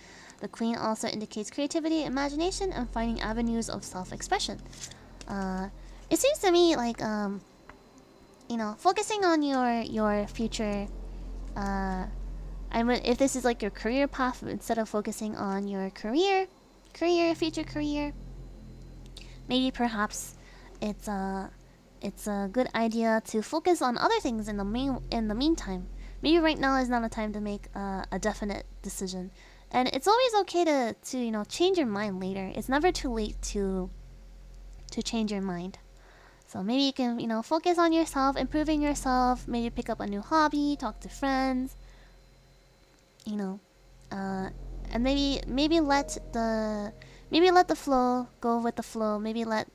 The Queen also indicates creativity, imagination, and finding avenues of self-expression. It seems to me like, focusing on your future, if this is like your career path, instead of focusing on your future career, maybe perhaps it's a good idea to focus on other things in the meantime. Maybe right now is not a time to make a definite decision, and it's always okay to change your mind later. It's never too late to change your mind. So maybe you can, focus on yourself, improving yourself, maybe pick up a new hobby, talk to friends, and maybe let the flow go with the flow. Maybe let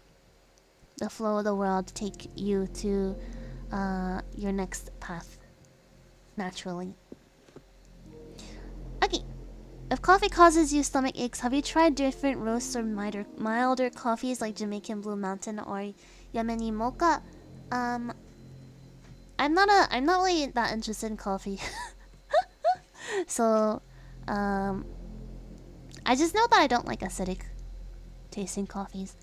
the flow of the world take you to your next path naturally. Okay. If coffee causes you stomach aches, have you tried different roasts or milder coffees like Jamaican Blue Mountain or Yemeni Mocha? I'm not really that interested in coffee. So, I just know that I don't like acidic tasting coffees.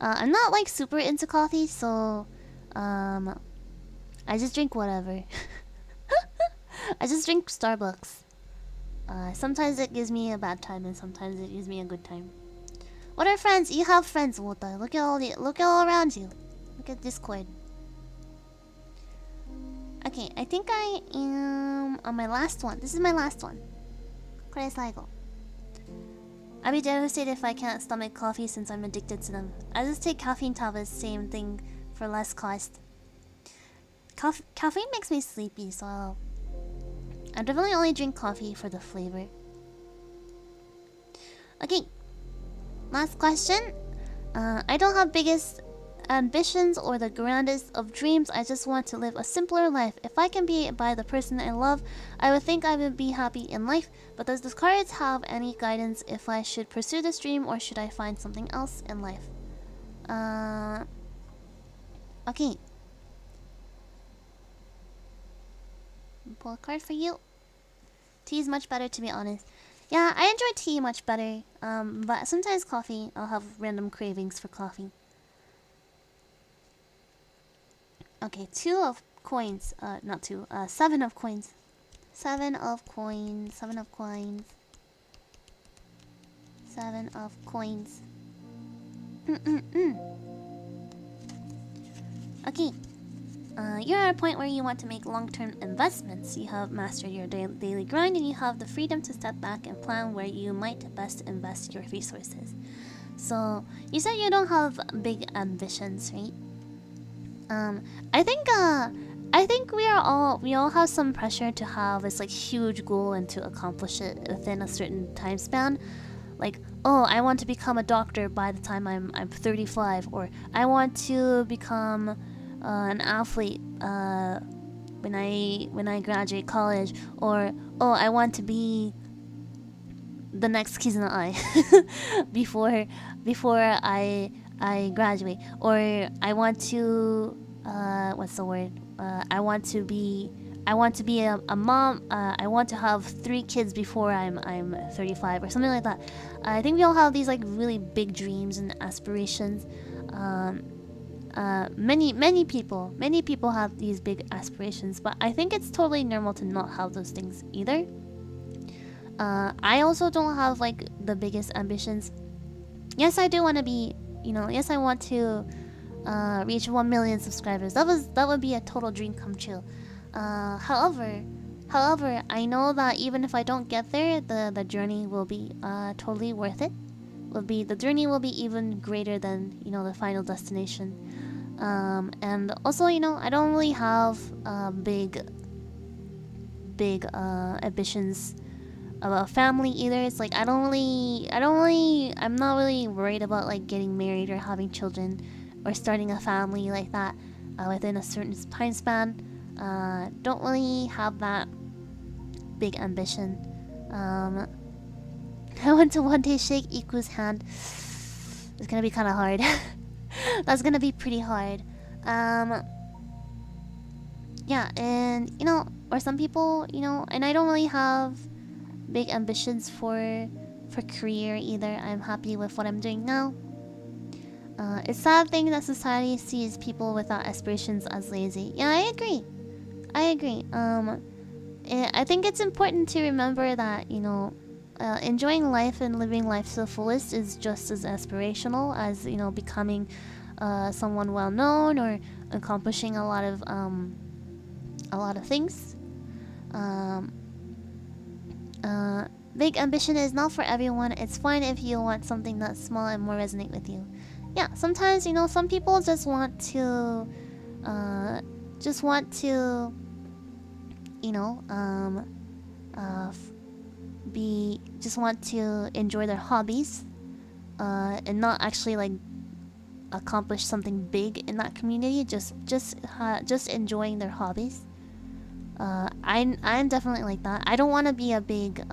I'm not like super into coffee, so I just drink whatever. I just drink Starbucks. Sometimes it gives me a bad time, and sometimes it gives me a good time. What are friends? You have friends, Wota. Look at all around you. Look at Discord. Okay, I think I am on my last one. This is my last one. これ最後. I'd be devastated if I can't stomach coffee since I'm addicted to them. I just take caffeine tablets, same thing, for less cost. Caffeine makes me sleepy, so I definitely only drink coffee for the flavor. Okay, last question. I don't have biggest ambitions or the grandest of dreams. I just want to live a simpler life. If I can be by the person I love, I would think I would be happy in life. But does the cards have any guidance if I should pursue this dream or should I find something else in life? Okay. Pull a card for you. Tea is much better, to be honest. Yeah, I enjoy tea much better. But sometimes coffee, I'll have random cravings for coffee. Okay, 2 of coins. Not 2. 7 of coins. 7 of coins. 7 of coins. 7 of coins. Okay. You're at a point where you want to make long-term investments. You have mastered your daily grind and you have the freedom to step back and plan where you might best invest your resources. So, you said you don't have big ambitions, right? I think we all have some pressure to have this like huge goal and to accomplish it within a certain time span. Like, oh, I want to become a doctor by the time I'm 35, or I want to become an athlete when I graduate college, or oh, I want to be the next Kizuna-ai before I graduate, or I want to what's the word? I want to be a mom. I want to have 3 kids before I'm 35 or something like that. I think we all have these like really big dreams and aspirations. Many people have these big aspirations, but I think it's totally normal to not have those things either. I also don't have like the biggest ambitions. Yes, I do want to be, yes, I want to reach 1 million subscribers. That would be a total dream come true. However, I know that even if I don't get there, the journey will be totally worth it. The journey will be even greater than the final destination. And also, I don't really have big ambitions about family either. It's like I'm not really worried about like getting married or having children or starting a family like that within a certain time span. Don't really have that big ambition. I want to one day shake Iku's hand. It's gonna be kind of hard. That's gonna be pretty hard. Yeah, and or some people, and I don't really have big ambitions for career either. I'm happy with what I'm doing now. It's a sad thing that society sees people without aspirations as lazy. Yeah, I agree. I think it's important to remember that enjoying life and living life to the fullest is just as aspirational as becoming someone well known or accomplishing a lot of things. Big ambition is not for everyone. It's fine if you want something that's small and more resonate with you. yeah, sometimes, you know, some people just want to, you know, just want to enjoy their hobbies, and not actually like accomplish something big in that community. Just enjoying their hobbies. I'm definitely like that. I don't want to be a big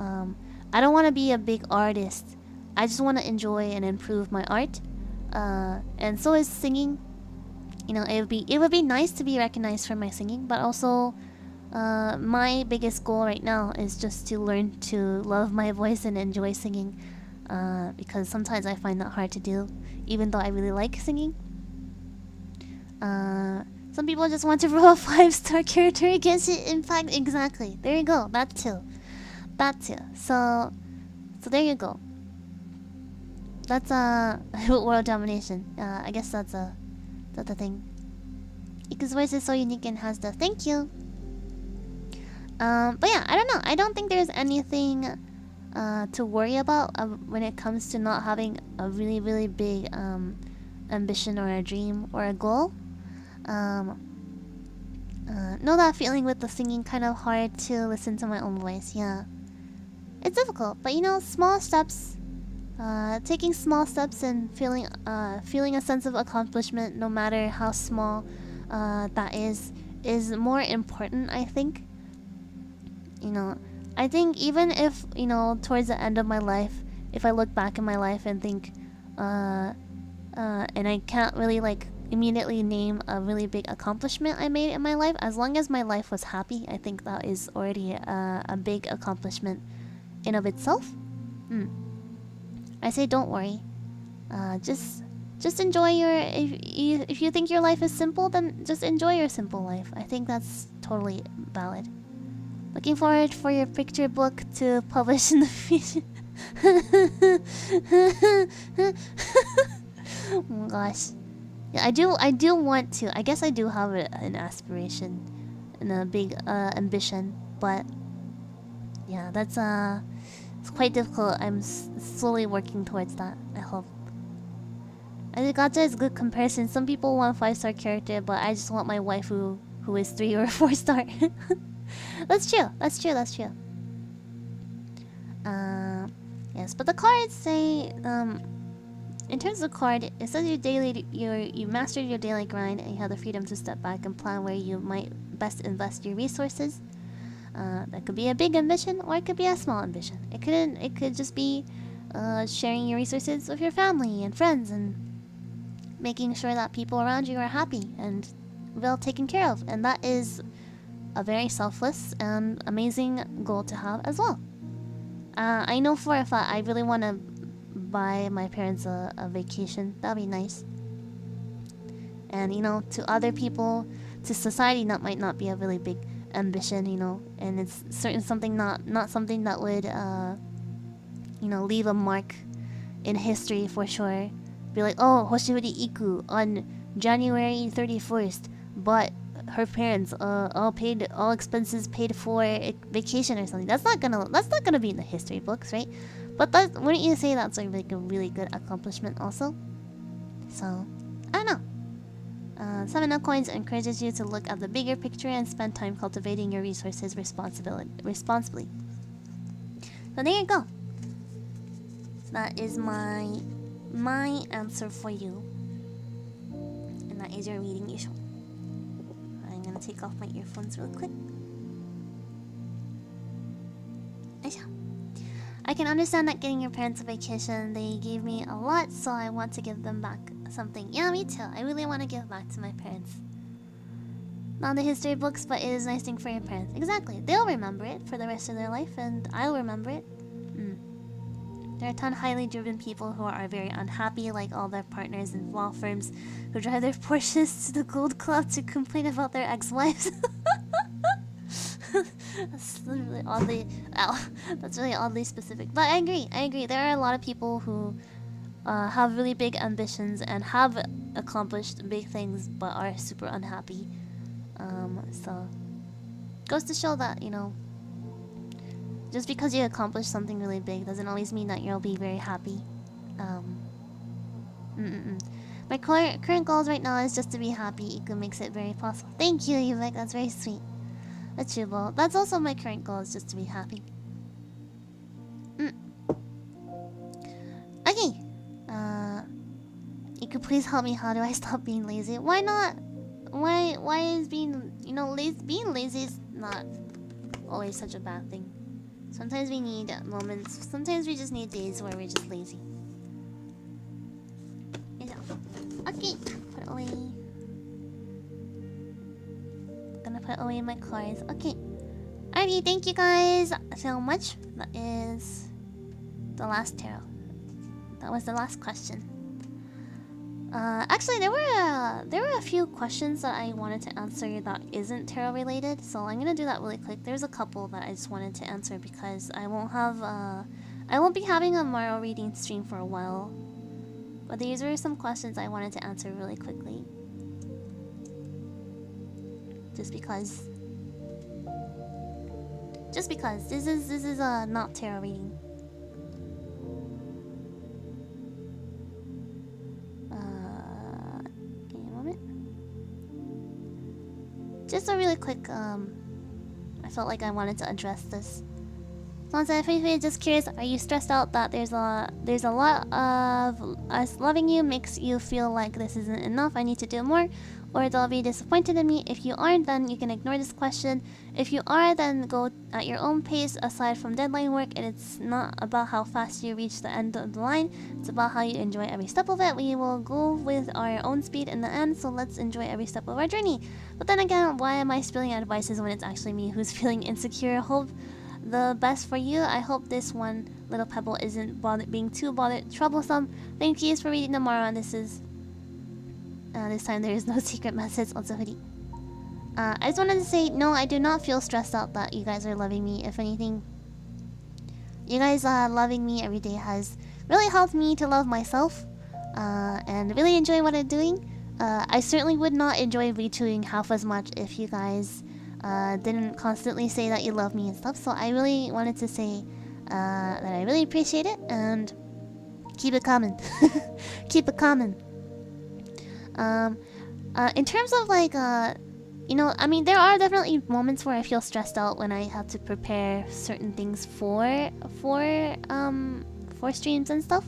artist. I just want to enjoy and improve my art. And so is singing. You know, it would be nice to be recognized for my singing, but also my biggest goal right now is just to learn to love my voice and enjoy singing, because sometimes I find that hard to do, even though I really like singing. Some people just want to roll a 5-star character against it. In fact, exactly. There you go. That too. So there you go. That's world domination. I guess that's a thing. Iku's voice is so unique and has the thank you. But yeah, I don't know. I don't think there's anything to worry about when it comes to not having a really, really big ambition or a dream or a goal. Know that feeling with the singing, kind of hard to listen to my own voice. Yeah, it's difficult, but you know, small steps, taking small steps and feeling a sense of accomplishment, no matter how small that is more important, I think. You know, I think even if, you know, towards the end of my life, if I look back in my life and think, and I can't really like immediately name a really big accomplishment I made in my life, as long as my life was happy, I think that is already a big accomplishment in of itself. I say don't worry. Just enjoy your... If you think your life is simple, then just enjoy your simple life. I think that's totally valid. Looking forward for your picture book to publish in the future. Oh my gosh. Yeah, I do want to. I guess I do have an aspiration and a big ambition, but yeah, that's it's quite difficult. I'm slowly working towards that, I hope. I think gacha is a good comparison. Some people want 5-star character, but I just want my waifu who is 3 or 4-star. That's true. Yes, but the cards say, in terms of card, it says you mastered your daily grind and you have the freedom to step back and plan where you might best invest your resources. That could be a big ambition, or it could be a small ambition. It could just be sharing your resources with your family and friends and making sure that people around you are happy and well taken care of. And that is a very selfless and amazing goal to have as well. I know for a fact I really want to buy my parents a vacation. That'd be nice. And you know, to other people, to society, that might not be a really big ambition, you know, and it's something not something that would you know, leave a mark in history for sure. Be like, oh, Hoshifuri Iku on January 31st, but her parents all expenses paid for a vacation or something. That's not gonna be in the history books, right? But wouldn't you say that's like a really good accomplishment also? So I don't know. 7 of Coins encourages you to look at the bigger picture and spend time cultivating your resources responsibly. So there you go. That is my answer for you, and that is your reading issue. I'm gonna take off my earphones real quick. I can understand that getting your parents a vacation. They gave me a lot, so I want to give them back something. Yeah, me too. I really want to give back to my parents. Not the history books, but it is a nice thing for your parents. Exactly. They'll remember it for the rest of their life, and I'll remember it. There are a ton of highly driven people who are very unhappy, like all their partners in law firms who drive their Porsches to the Gold Club to complain about their ex-wives. That's really oddly... Ow. That's really oddly specific. But I agree. There are a lot of people who have really big ambitions and have accomplished big things but are super unhappy. So... goes to show that, you know, just because you accomplish something really big doesn't always mean that you'll be very happy. My current goals right now is just to be happy. Iku makes it very possible. Thank you, Yuvek. That's very sweet. Achievable. That's also my current goal, is just to be happy. Okay. Iku, please help me. How do I stop being lazy? Why not? Why is being, being lazy is not always such a bad thing. Sometimes we need moments. Sometimes we just need days where we're just lazy. Okay, put it away. Gonna put away my cards. Okay. Alrighty, thank you guys so much. That is the last tarot. That was the last question. Actually, there were a few questions that I wanted to answer that isn't tarot related, so I'm gonna do that really quick. There's a couple that I just wanted to answer because I won't be having a Maro reading stream for a while. But these were some questions I wanted to answer really quickly. Just because this is a not tarot reading. Give me a moment. Just a really quick I felt like I wanted to address this. Sansa, just curious, are you stressed out that there's a lot of us loving you makes you feel like this isn't enough, I need to do more, or they'll be disappointed in me? If you aren't, then you can ignore this question. If you are, then go at your own pace. Aside from deadline work, and it's not about how fast you reach the end of the line, it's about how you enjoy every step of it. We will go with our own speed in the end, so let's enjoy every step of our journey. But then again, why am I spilling advices when it's actually me who's feeling insecure? Hope the best for you. I hope this one little pebble isn't being too troublesome. Thank you for reading tomorrow, and this time there is no secret message. Also hoodie. I just wanted to say, no, I do not feel stressed out that you guys are loving me. If anything, you guys loving me every day has really helped me to love myself and really enjoy what I'm doing. I certainly would not enjoy Vtubing half as much if you guys didn't constantly say that you love me and stuff. So I really wanted to say that I really appreciate it, and keep it coming. Keep it coming. In terms of like I mean, there are definitely moments where I feel stressed out when I have to prepare certain things for streams and stuff.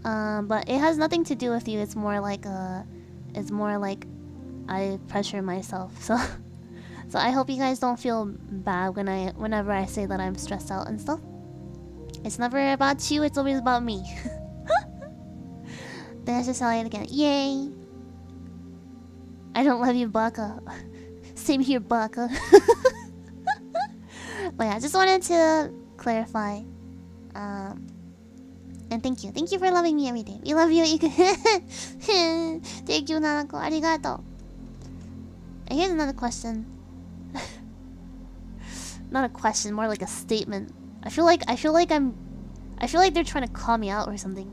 But it has nothing to do with you. It's more like I pressure myself. So I hope you guys don't feel bad whenever I say that I'm stressed out and stuff. It's never about you, it's always about me. Then I just tell it again. Yay! I don't love you, Baka. Same here, Baka. But yeah, just wanted to clarify. And thank you. Thank you for loving me every day. We love you, Iku. Thank you, Nanako. Arigato. And here's another question. Not a question, more like a statement. I feel like they're trying to call me out or something.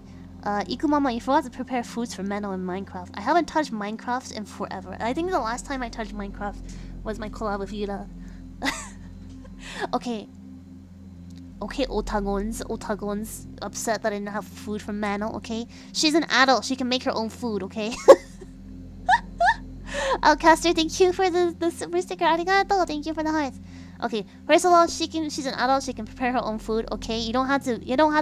Iku Mama, you forgot to prepare foods for Meno in Minecraft. I haven't touched Minecraft in forever. I think the last time I touched Minecraft was my collab with Yura. Okay, Otagons upset that I didn't have food for Mano, okay? She's an adult, she can make her own food, okay? Outcaster, thank you for the super sticker. Arigato, thank you for the hearts. Okay, first of all, she's an adult, she can prepare her own food, okay? You don't have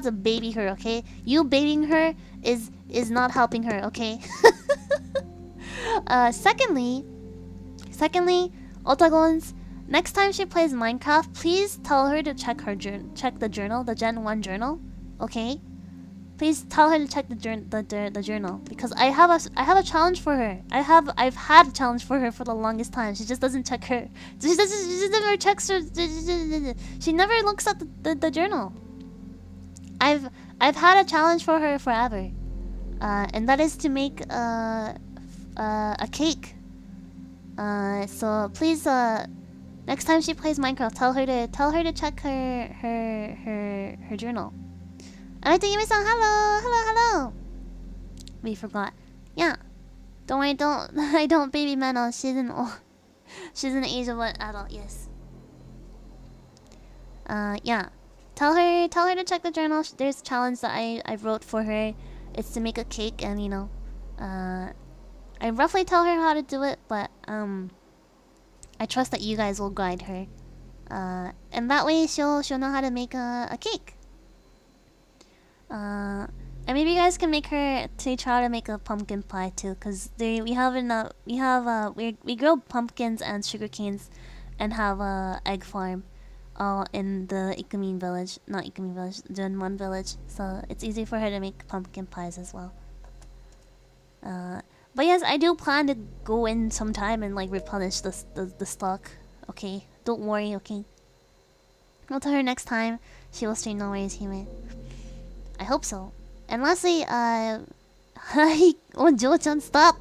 to baby her, okay? You babying her is not helping her, okay? Secondly, Otagons, next time she plays Minecraft, please tell her to check the journal, the Gen 1 journal, okay? Please tell her to check the journal, because I have a challenge for her. I've had a challenge for her for the longest time. She just doesn't check her. She never checks her. She never looks at the journal. I've had a challenge for her forever, and that is to make a cake. So please, next time she plays Minecraft, tell her to check her journal. Alright, Yumi-san, hello. We forgot. Yeah. Don't worry, I don't baby Meno. She's an age of an adult, yes. Yeah. Tell her to check the journal. There's a challenge that I wrote for her. It's to make a cake, and I roughly tell her how to do it, but I trust that you guys will guide her. And that way she'll know how to make a cake. And maybe you guys can make her to try to make a pumpkin pie too, cause we grow pumpkins and sugar canes, and have a egg farm, all in the Ikumin village, not Ikumin village, Junmon village. So it's easy for her to make pumpkin pies as well. But yes, I do plan to go in sometime and like replenish the stock. Okay, don't worry. Okay, I'll tell her next time she will stream. No worries, Hime. I hope so. And lastly, hi, oh Jo-chan, stop!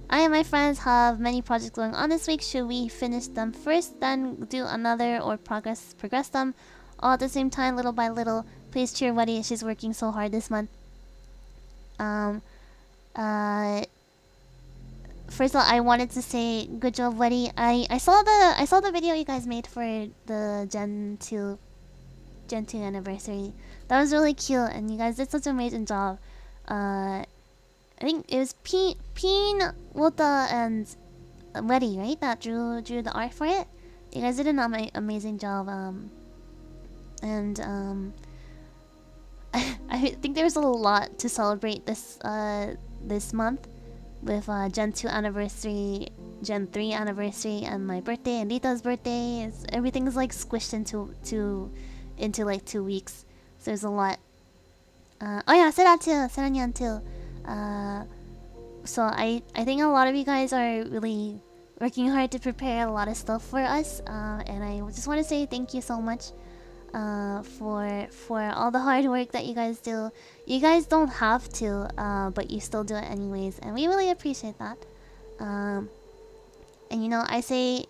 I and my friends have many projects going on this week. Should we finish them first, then do another, or progress them all at the same time, little by little? Please cheer Weddy. She's working so hard this month. First of all, I wanted to say good job, Weddy. I saw the video you guys made for the Gen 2 anniversary. That was really cute, and you guys did such an amazing job. I think it was Peen, Wota, and Weddy, right? That drew the art for it. You guys did an amazing job. I think there's a lot to celebrate this month, with Gen 2 anniversary, Gen 3 anniversary, and my birthday, and Rita's birthday. Everything's like squished into like 2 weeks. So there's a lot. Oh yeah, Sera Nyan too. So I think a lot of you guys are really working hard to prepare a lot of stuff for us. And I just want to say thank you so much for all the hard work that you guys do. You guys don't have to, but you still do it anyways, and we really appreciate that. And you know, I say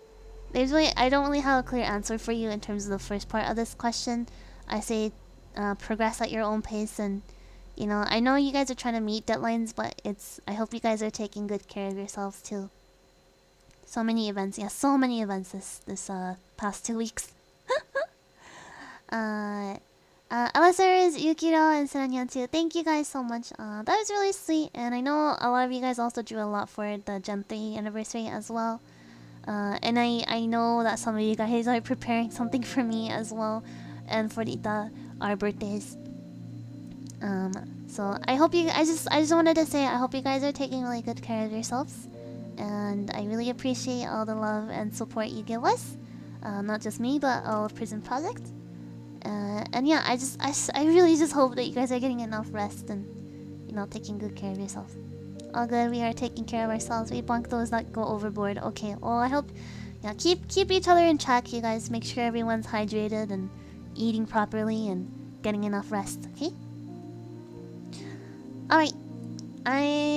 I don't really have a clear answer for you in terms of the first part of this question. I say progress at your own pace, and you know, I know you guys are trying to meet deadlines, but I hope you guys are taking good care of yourselves too. So many events, yeah, so many events this past 2 weeks. LSRs, Yukiro, and Senanyan too. Thank you guys so much. That was really sweet, and I know a lot of you guys also drew a lot for the Gen 3 anniversary as well. And I know that some of you guys are preparing something for me as well, and for our birthdays. So I hope I just wanted to say I hope you guys are taking really good care of yourselves, and I really appreciate all the love and support you give us. Not just me, but all of PRISM Project. And yeah, I really just hope that you guys are getting enough rest and, you know, taking good care of yourself. All good, we are taking care of ourselves. We bunk those that go overboard. Okay, well, I hope, yeah, keep each other in check, you guys. Make sure everyone's hydrated and eating properly and getting enough rest. Okay. All right.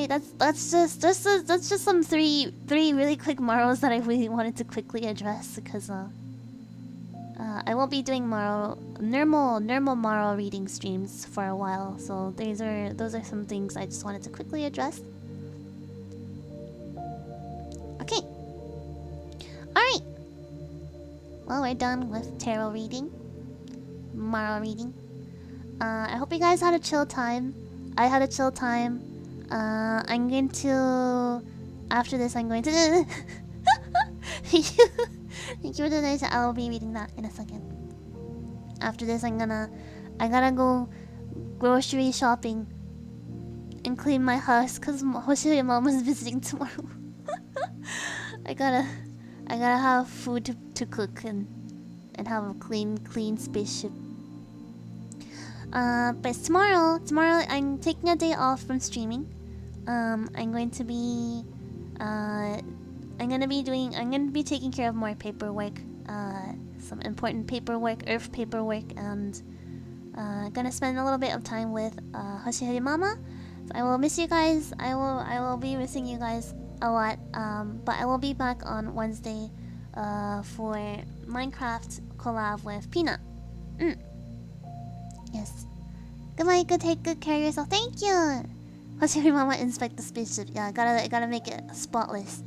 That's just some three really quick Maros that I really wanted to quickly address, because I won't be doing normal Maro reading streams for a while, so those are some things I just wanted to quickly address. Okay. Alright. Well, we're done with tarot reading. Maro reading. I hope you guys had a chill time. I had a chill time. I'm going to... After this, I'm going to... Thank you for the nice. I'll be reading that in a second. After this, I gotta go grocery shopping and clean my house, because Hoshifuri mom is visiting tomorrow. I gotta have food to cook and have a clean spaceship. But tomorrow I'm taking a day off from streaming. I'm going to be taking care of more paperwork, some important paperwork, Earth paperwork, and gonna spend a little bit of time with Hoshifuri Mama. So I will miss you guys. I will be missing you guys a lot. But I will be back on Wednesday for Minecraft collab with Peanut. Yes. Goodbye. Take good care of yourself. Thank you. Hoshifuri Mama inspect the spaceship. Yeah, gotta make it spotless.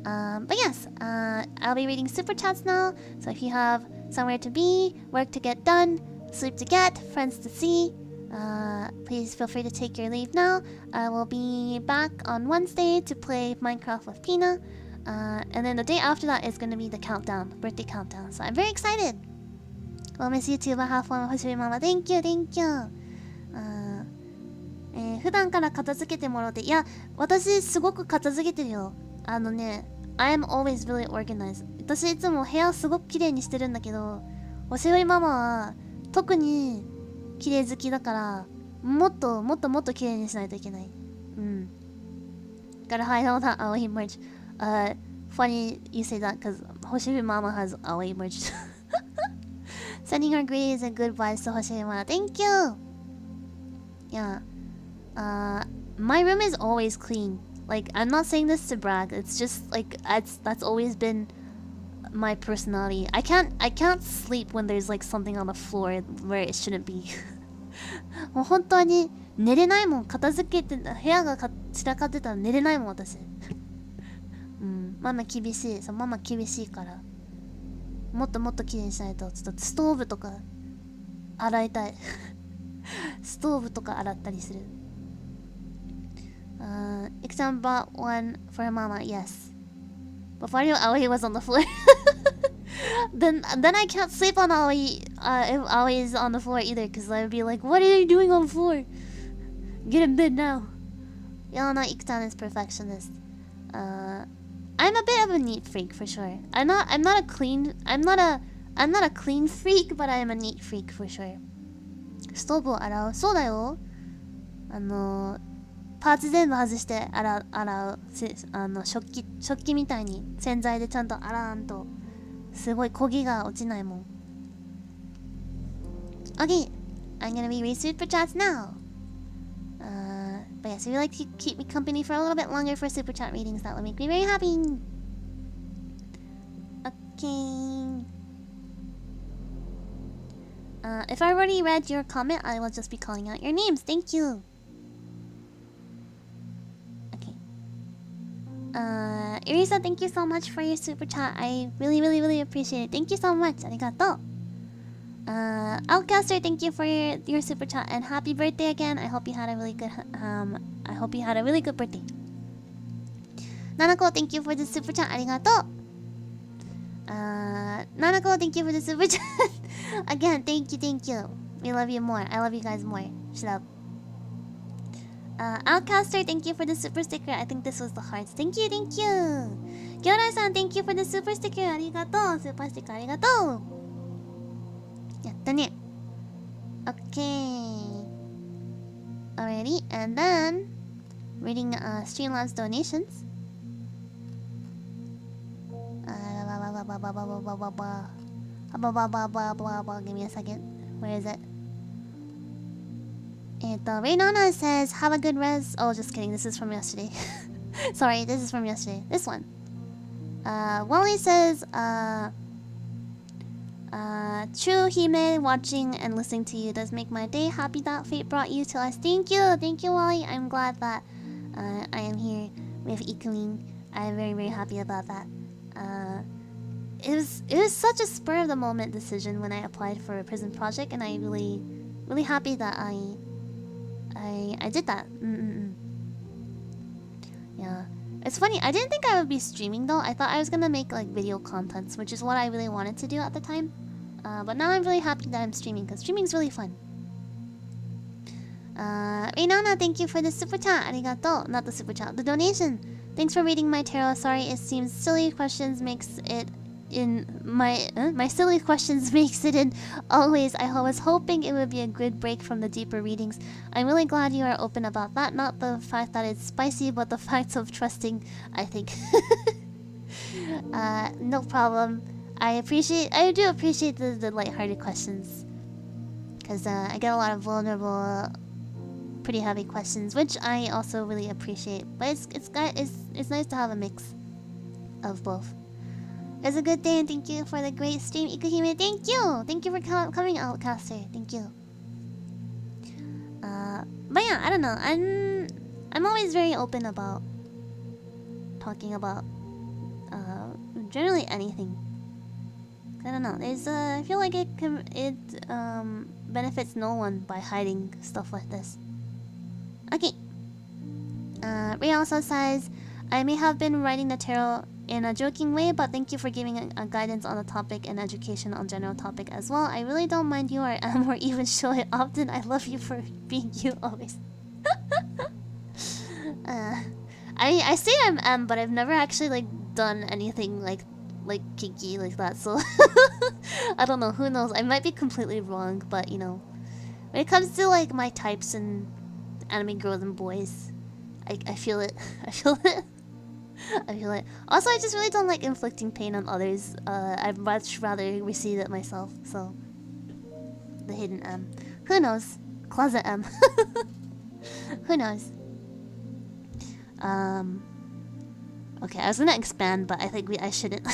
But yes, I'll be reading super chats now. So if you have somewhere to be, work to get done, sleep to get, friends to see, Please feel free to take your leave now. I will be back on Wednesday to play Minecraft with Pina. And then the day after that is going to be the countdown, birthday countdown. So I'm very excited. We'll miss you too, but have fun with Hoshifuri Mama. Thank you, thank you. 普段から片付けてもらって、いや、私すごく片付けてるよ。I am always really organized. 私いつも部屋すごく綺麗にしてるんだけど、星降りママは特に綺麗好きだから、もっと綺麗にしないといけない。うん。Gotta hide all that Aoi merch. Funny you say that because Hoshifuri Mama has Aoi merch. Sending her greetings and good vibes to Hoshifuri Mama. Thank you! Yeah. My room is always clean. Like, I'm not saying this to brag. It's just like that's always been my personality. I can't sleep when there's like something on the floor where it shouldn't be. もう本当に寝れないもん。片付けて部屋が散らかってたら寝れないもん私。うん、ママ厳しい。そう、ママ厳しいから。もっと綺麗にしないと。ちょっとストーブとか洗いたい。ストーブとか洗ったりする。Iksan bought one for her mama. Yes. Before I knew Aoi was on the floor. Then I can't sleep on Aoi if Aoi is on the floor either, because I would be like, what are you doing on the floor? Get in bed now. Y'all know Iksan is perfectionist. I'm a bit of a neat freak for sure. I'm not a clean freak, but I am a neat freak for sure. ストーブを洗う。そうだよ。パーツ全部外して洗う。食器みたいに洗剤でちゃんと洗わんとすごい焦げが落ちないもん。Okay, I'm gonna be read super chats now. But yes, if you'd like to keep me company for a little bit longer for super chat readings, that would make me very happy. Okay. If I already read your comment, I will just be calling out your names. Thank you. Okay. Irisa, thank you so much for your super chat. I really appreciate it. Thank you so much. Arigato. Outcaster, thank you for your super chat and happy birthday again. I hope you had a really good birthday. Nanako, thank you for the super chat. Arigato. Nanako, thank you for the super chat. Again, thank you. We love you more. I love you guys more. Shut up. Outcaster, thank you for the super sticker. I think this was the hearts. Thank you. Gyorai-san, thank you for the super sticker. Arigato. Super sticker, arigato. Yatta ne. Okay. Alrighty, and then reading Streamlabs donations. Give me a second. Where is it? Raynana says, have a good rest. Oh, just kidding. This is from yesterday. Sorry, this is from yesterday. This one. Wally says, true Hime, watching and listening to you does make my day. Happy that fate brought you to us. Thank you, Wally. I'm glad that I am here with Ikumin. I'm very happy about that. It was such a spur of the moment decision when I applied for a PRISM project, and I really happy that I did that. Yeah, it's funny. I didn't think I would be streaming though. I thought I was gonna make like video contents, which is what I really wanted to do at the time. But now I'm really happy that I'm streaming because streaming's really fun. Raynana, thank you for the super chat. Arigato. Not the super chat, the donation. Thanks for reading my tarot. Sorry, it seems silly questions makes it in my silly questions makes it in always. I was hoping it would be a good break from the deeper readings. I'm really glad you are open about that. Not the fact that it's spicy, but the fact of trusting, I think. No problem. I do appreciate the lighthearted questions. Because I get a lot of vulnerable, pretty heavy questions, which I also really appreciate. But it's nice to have a mix of both. It's a good day and thank you for the great stream, Ikuhime. Thank you for coming, Outcaster. Thank you. But yeah, I don't know. I'm always very open about talking about generally anything. I don't know. I feel like it benefits no one by hiding stuff like this. Okay. Ray also says, I may have been writing the tarot in a joking way, but thank you for giving a guidance on the topic and education on general topic as well. I really don't mind you or am or even show it often. I love you for being you always. I say I'm M, but I've never actually like done anything like kinky like that, so I don't know, who knows, I might be completely wrong, but you know, when it comes to like my types and anime girls and boys, I feel it. I feel it. I feel it. Also, I just really don't like inflicting pain on others. I'd much rather receive it myself, so the hidden M. Who knows? Closet M. Who knows? Okay, I was gonna expand, but I think I shouldn't.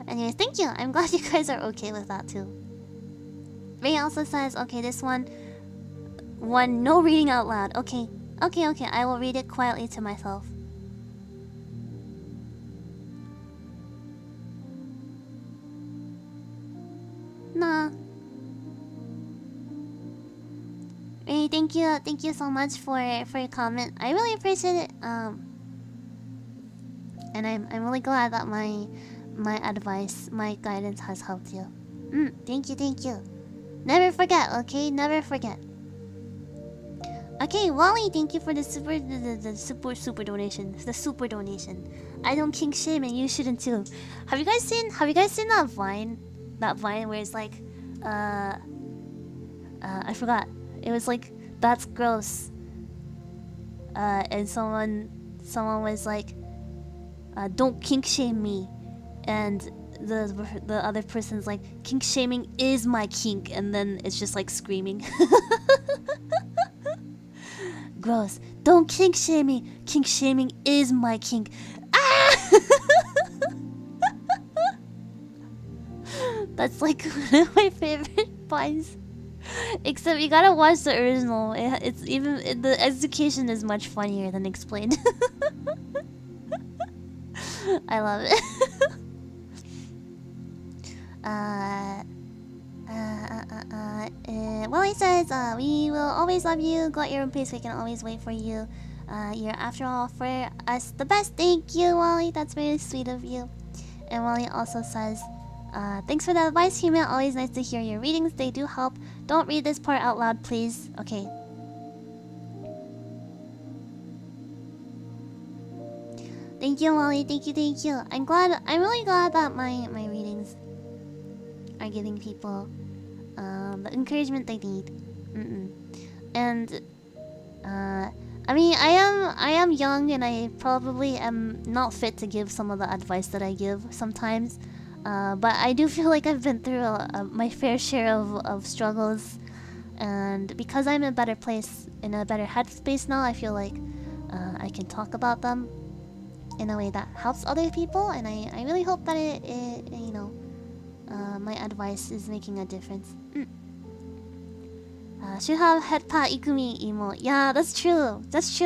Anyways, thank you. I'm glad you guys are okay with that too. Ray also says, okay, this one, no reading out loud. Okay, I will read it quietly to myself. Nah. Ray, thank you so much for your comment. I really appreciate it. And I'm really glad that my advice, my guidance has helped you. Thank you. Never forget, okay? Never forget. Okay, Wally, thank you for the super donation. The super donation. I don't kink shame and you shouldn't too. Have you guys seen that Vine? That Vine where it's like I forgot. It was like, that's gross. And someone was like, don't kink shame me, and the other person's like, kink shaming is my kink, and then it's just like screaming. Gross. Don't kink shame me. Kink shaming is my kink. Ah! That's like one of my favorite vines. Except you gotta watch the original. The execution is much funnier than explained. I love it. Wally says, we will always love you. Go at your own pace. We can always wait for you. You're after all for us the best. Thank you, Wally. That's very sweet of you. And Wally also says, thanks for the advice, Human. Always nice to hear your readings. They do help. Don't read this part out loud, please. Okay. Thank you, Wally. Thank you. I'm really glad that my readings are giving people the encouragement they need. And I mean, I am young, and I probably am not fit to give some of the advice that I give sometimes. But I do feel like I've been through my fair share of struggles, and because I'm in a better place, in a better headspace now, I feel like I can talk about them in a way that helps other people, and I really hope that it you know, my advice is making a difference. Should have head pat Ikumi emote. Yeah, that's true.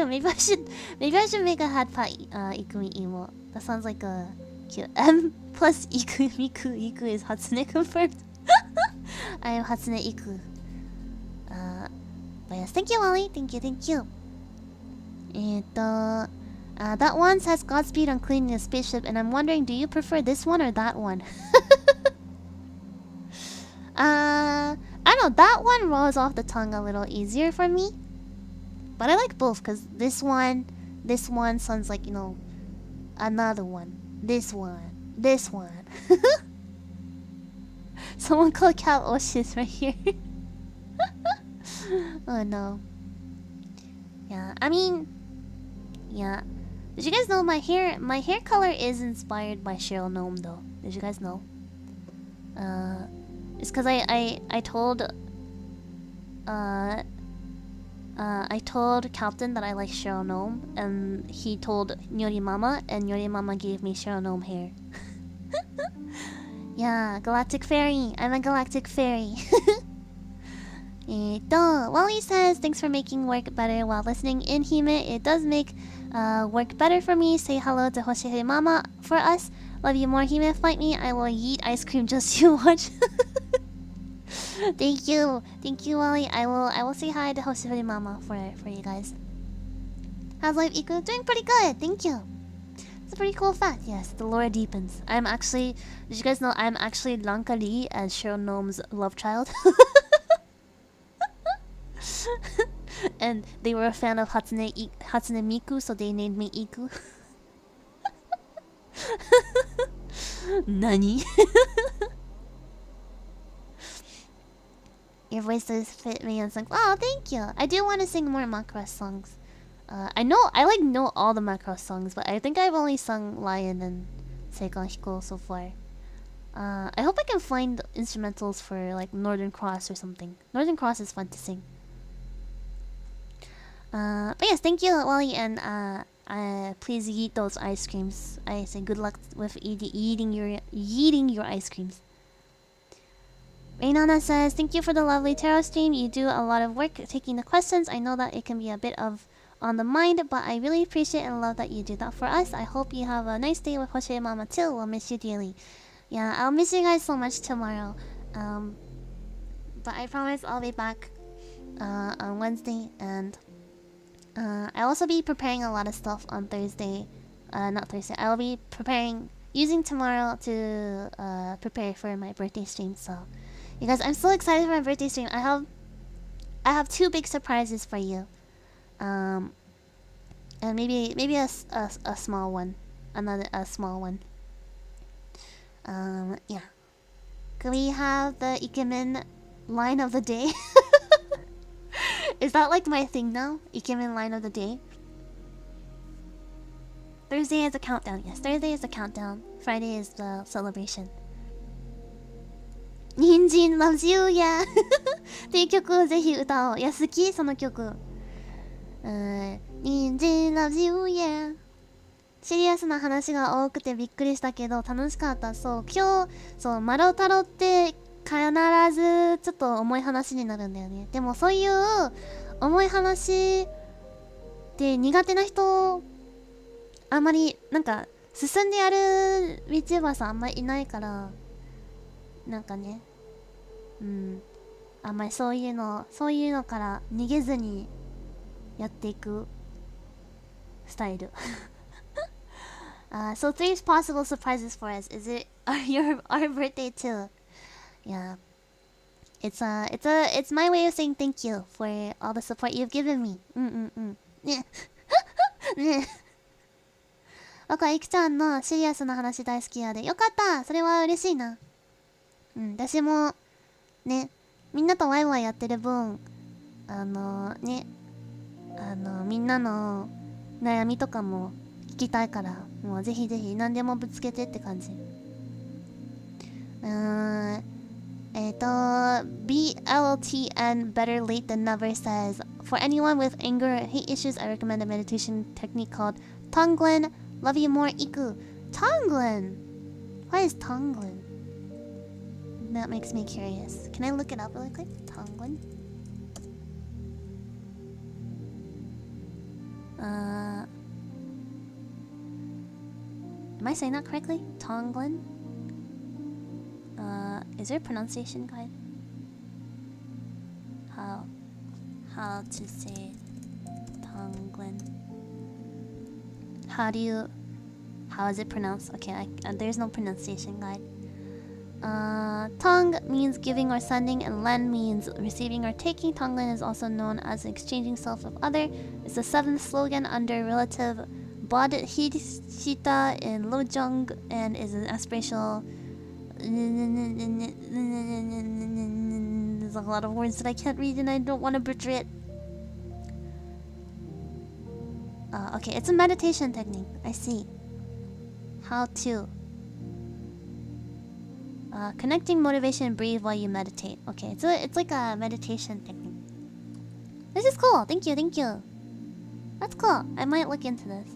Maybe I should make a head pat Ikumi emote. That sounds like a cute. M plus Iku is Hatsune confirmed. I am Hatsune Iku. But yes, thank you, Wally. Thank you. And that one says Godspeed on cleaning a spaceship, and I'm wondering, do you prefer this one or that one? I don't know, that one rolls off the tongue a little easier for me. But I like both, because this one sounds like, you know, another one. This one. Someone called Cat Oshis right here. Oh no. Yeah, I mean, yeah. Did you guys know my hair color is inspired by Cheryl Gnome though? Did you guys know? It's because I told Captain that I like Cheryl Gnome, and he told Nyori Mama, and Nyori Mama gave me Cheryl Gnome hair. Yeah, galactic fairy. I'm a galactic fairy. Wally says, thanks for making work better while listening in, Hime. It does make work better for me. Say hello to Hoshifuri Mama for us. Love you more. Hime, fight me. I will eat ice cream just to watch. Thank you, Wally. I will say hi to Hoshifuri Mama for you guys. How's Live Iku? Doing pretty good. Thank you. It's a pretty cool fact. Yes, the lore deepens. Did you guys know I'm actually Lanka Lee as Shirognome's love child? And they were a fan of Hatsune Miku, so they named me Iku. Nani? Your voice does fit me and songs. Oh, thank you. I do want to sing more Macross songs. I know all the Macross songs, but I think I've only sung Lion and Seikan Hiko so far. I hope I can find instrumentals for like Northern Cross or something. Northern Cross is fun to sing. But yes, thank you, Wally, and please eat those ice creams. I say good luck with eating your ice creams. Rainana says, thank you for the lovely tarot stream. You do a lot of work taking the questions. I know that it can be a bit of on the mind, but I really appreciate and love that you do that for us. I hope you have a nice day with Hoshie Mama too. We'll miss you dearly. Yeah, I'll miss you guys so much tomorrow. But I promise I'll be back on Wednesday, and I'll also be preparing a lot of stuff on Thursday. Not Thursday. I'll be using tomorrow to prepare for my birthday stream. So, you guys, I'm so excited for my birthday stream. I have 2 big surprises for you. And maybe a small one, a small one. Yeah. Can we have the Ikemen line of the day? Is that like my thing now? Ikemen line of the day? Thursday is a countdown. Yes, Thursday is a countdown. Friday is the celebration. Ninjin loves you, yeah. っていう曲をぜひ歌おう。いや、好きその曲。Ninjin loves you, yeah. シリアスな話が多くてびっくりしたけど楽しかった。そう、今日、そう、マロタロって必ずちょっと重い話になるんだよね。でもそういう重い話って苦手な人あんまりなんか進んでやる Vtuber さんあんまりいないからなんかね、あんまりそういうのから逃げずにやっていくスタイル。So 3 possible surprises for us. Is it our birthday too? Yeah. It's my way of saying thank you for all the support you've given me. ね。ね。いくちゃんのシリアスな話大好きやで。よかった。それは嬉しいな。私もね、みんなとワイワイやってる分、ね、みんなの悩みとかも聞きたいから、もうぜひぜひ何でもぶつけてって感じ。BLTN Better Late Than Never says, for anyone with anger or hate issues, I recommend a meditation technique called Tonglen. Love you more, Iku. Tonglen? What is Tonglen? That makes me curious. Can I look it up really quick? Tonglen? Am I saying that correctly? Tonglen? Is there a pronunciation guide? How to say Tonglen? How is it pronounced? Okay, there's no pronunciation guide. Tong means giving or sending, and len means receiving or taking. Tonglen is also known as exchanging self of other. It's the 7th slogan under relative Bodhicitta in Lojong and is an aspirational. There's a lot of words that I can't read and I don't want to butcher it. Okay, it's a meditation technique. I see. How to. Connecting motivation and breathe while you meditate. Okay, it's like a meditation technique. This is cool. Thank you. That's cool. I might look into this.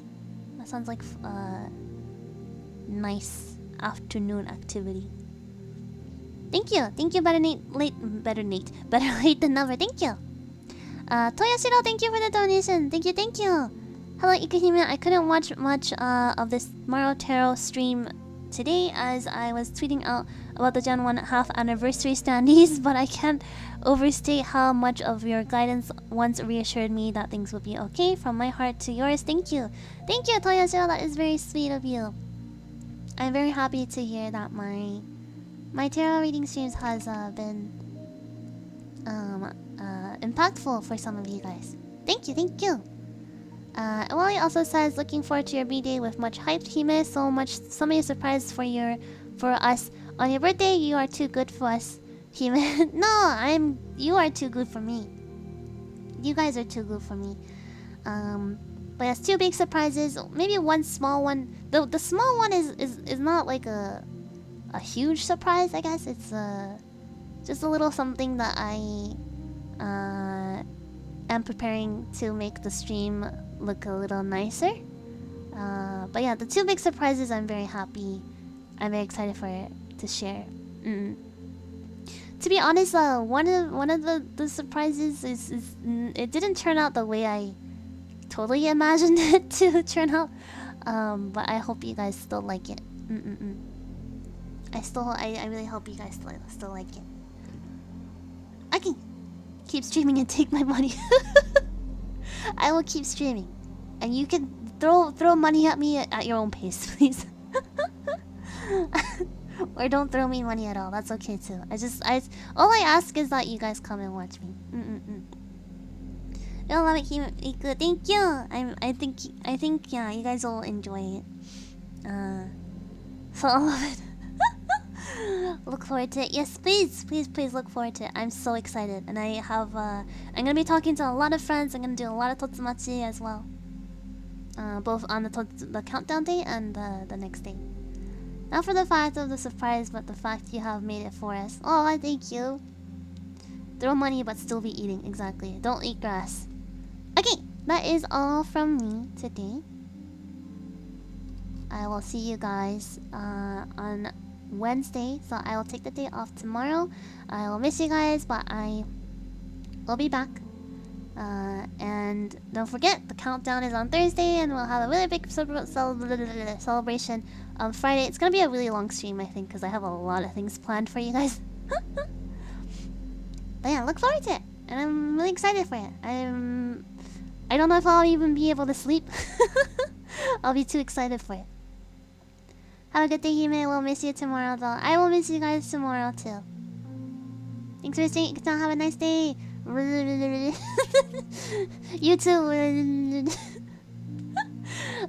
That sounds like nice afternoon activity. Thank you. Better late than never. Thank you. Toyoshiro, thank you for the donation. Thank you. Hello, Ikuhime. I couldn't watch much of this Maro Tarot stream today as I was tweeting out about the Gen 1 half anniversary standees, but I can't overstate how much of your guidance once reassured me that things would be okay. From my heart to yours, thank you. Thank you, Toyoshiro, that is very sweet of you. I'm very happy to hear that my tarot reading streams has been impactful for some of you guys. Thank you, thank you. Wally also says, looking forward to your B-Day with much hype, Hime. So many surprises for us. On your birthday, you are too good for us, Hime. No, you are too good for me. You guys are too good for me. But yes, 2 big surprises, maybe 1 small one. The small one is not like a huge surprise, I guess. It's just a little something that I am preparing to make the stream look a little nicer. But yeah, the 2 big surprises, I'm very happy. I'm very excited to share. To be honest, one of the surprises is it didn't turn out the way I totally imagined it to turn out. But I hope you guys still like it. I really hope you guys still like it. I can keep streaming and take my money. I will keep streaming, and you can throw money at me at your own pace, please. Or don't throw me money at all. That's okay too. All I ask is that you guys come and watch me. You'll love it, Iku. Thank you. I think yeah, you guys will enjoy it. So all of it. Look forward to it. Yes, please look forward to it. I'm so excited, and I have I'm gonna be talking to a lot of friends. I'm gonna do a lot of Totsumachi as well, both on the countdown day and the next day. Not for the fact of the surprise, but the fact you have made it for us. Oh, I thank you. Throw money but still be eating. Exactly. Don't eat grass. Okay, that is all from me today. I will see you guys on Wednesday, so I will take the day off tomorrow. I will miss you guys, but I will be back. And don't forget, the countdown is on Thursday, and we'll have a really big celebration on Friday. It's gonna be a really long stream, I think, because I have a lot of things planned for you guys. But yeah, look forward to it, and I'm really excited for it. I don't know if I'll even be able to sleep. I'll be too excited for it. Have a good day, Hime. We'll miss you tomorrow, though. I will miss you guys tomorrow, too. Thanks for staying. Have a nice day. You too.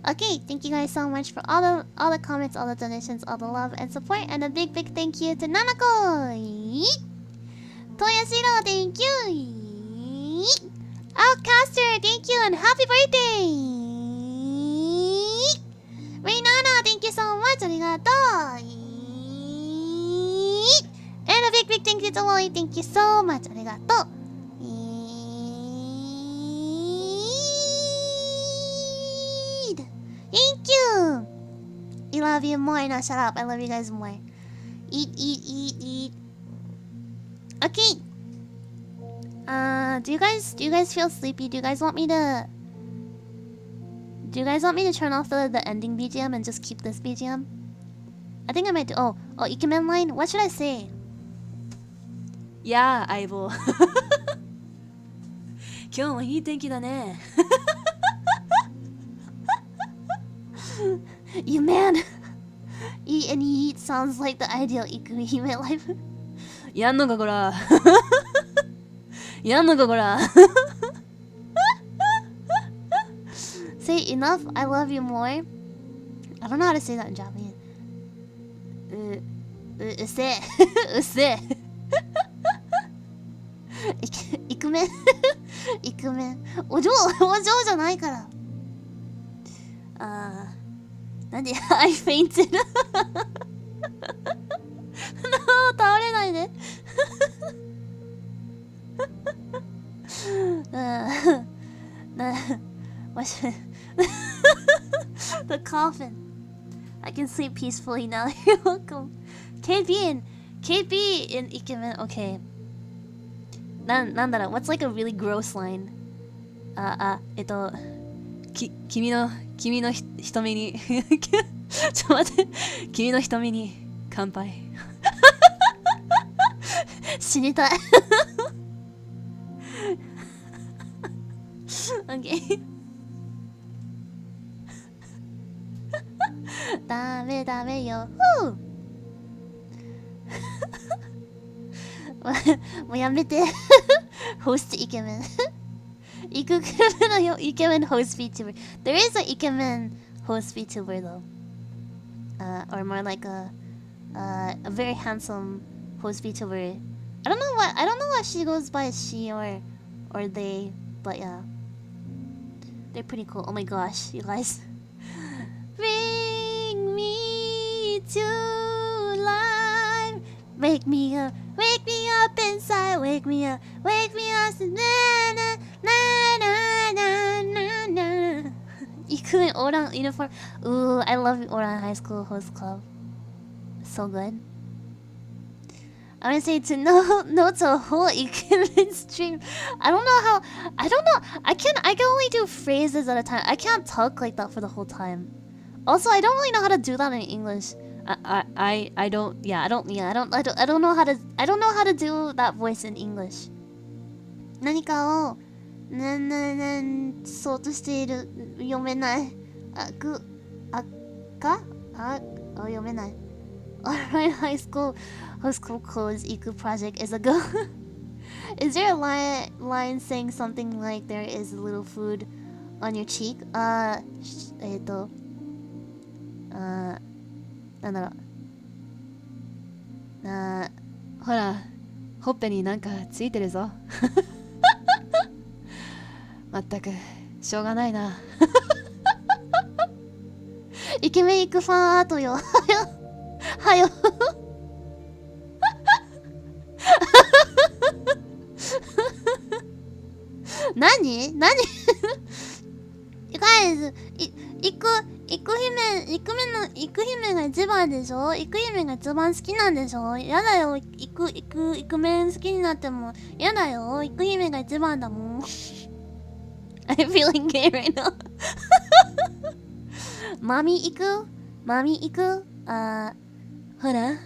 Okay, thank you guys so much for all the comments, all the donations, all the love and support, and a big thank you to Nanako, Toyoshiro, thank you, Outcaster, thank you, and happy birthday, Rainana, thank you so much, arigato, and a big thank you to Wally, thank you so much, arigato. Thank you! I love you more. No, shut up. I love you guys more. Eat. Okay. Do you guys feel sleepy? Do you guys want me to turn off the ending BGM and just keep this BGM? I think I might do. Oh, Ikemen line? What should I say?
Yeah, Aibo. 今日もいい天気だね。
You man! Eat and eat sounds like the ideal Ikuhime life.
やんのかこら。やんのかこら。
Say enough, I love you more. I don't know how to say that in Japanese. Use. Use. Ikumen. Ikumen. お嬢じゃないから。なんで I fainted. No, 倒れないで。The coffin. I can sleep peacefully now. You're welcome. KP in Ikemen. Okay. なんだろう What's like a really gross line?
君の瞳にちょっと待って。君の瞳に乾杯。
死にたい。OK。ダメダメよ。もうやめて。ホストイケメン。イクのよイケメンホスト VTuber. There is an イケメンホスト VTuber though. Or more like a very handsome host VTuber. I don't know what she goes by, she or they, but yeah. They're pretty cool. Oh my gosh, you guys. Bring me to life. Wake me up inside. Wake me up, na na na na na na. Iku in Oran uniform. Ooh, I love Oran High School Host Club. So good. I want to say to no to a whole Ikemen stream. I don't know. I can only do phrases at a time. I can't talk like that for the whole time. Also, I don't really know how to do that in English. I don't know how to do that voice in English. 何かをそうとしている読めない読めない Alright, high school closed Iku project is a go. Is there a line saying something like there is a little food on your cheek? なんだろう
ほら、ほっぺになんかついてるぞ。まったくしょうがないな。
イケメンイクファンアートよ。はよ。何 You guys、イク姫が一番でしょ。イク姫が一番好きなんでしょ。やだよ。イクメン好きになってもやだよ。イク姫が一番だもん。I'm feeling gay right now. マミ行く
ほら、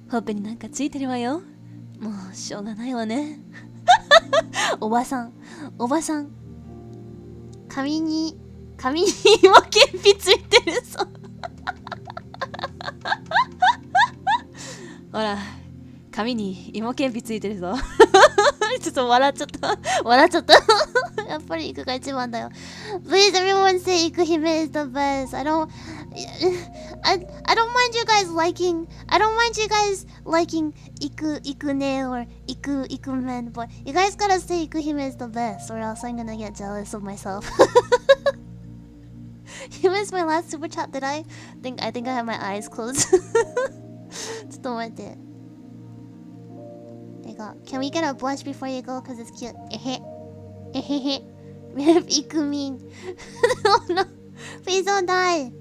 ほっぺになんかついてるわよ。もうしょうがないわね。
おばさん髪に芋けんぴついてるぞ。
ほら、髪に芋けんぴついてるぞ。
ちょっと笑っちゃった。やっぱりイクが一番だよ。Please everyone say イク姫 is the best. I don't mind you guys liking Iku ne or Iku men, but you guys gotta say イク姫 is the best, or else I'm gonna get jealous of myself. You missed my last super chat, did I? I think I have my eyes closed. ちょっと待って。Can we get a blush before you go? Cause it's cute. We have Iku mean. No. Please don't die.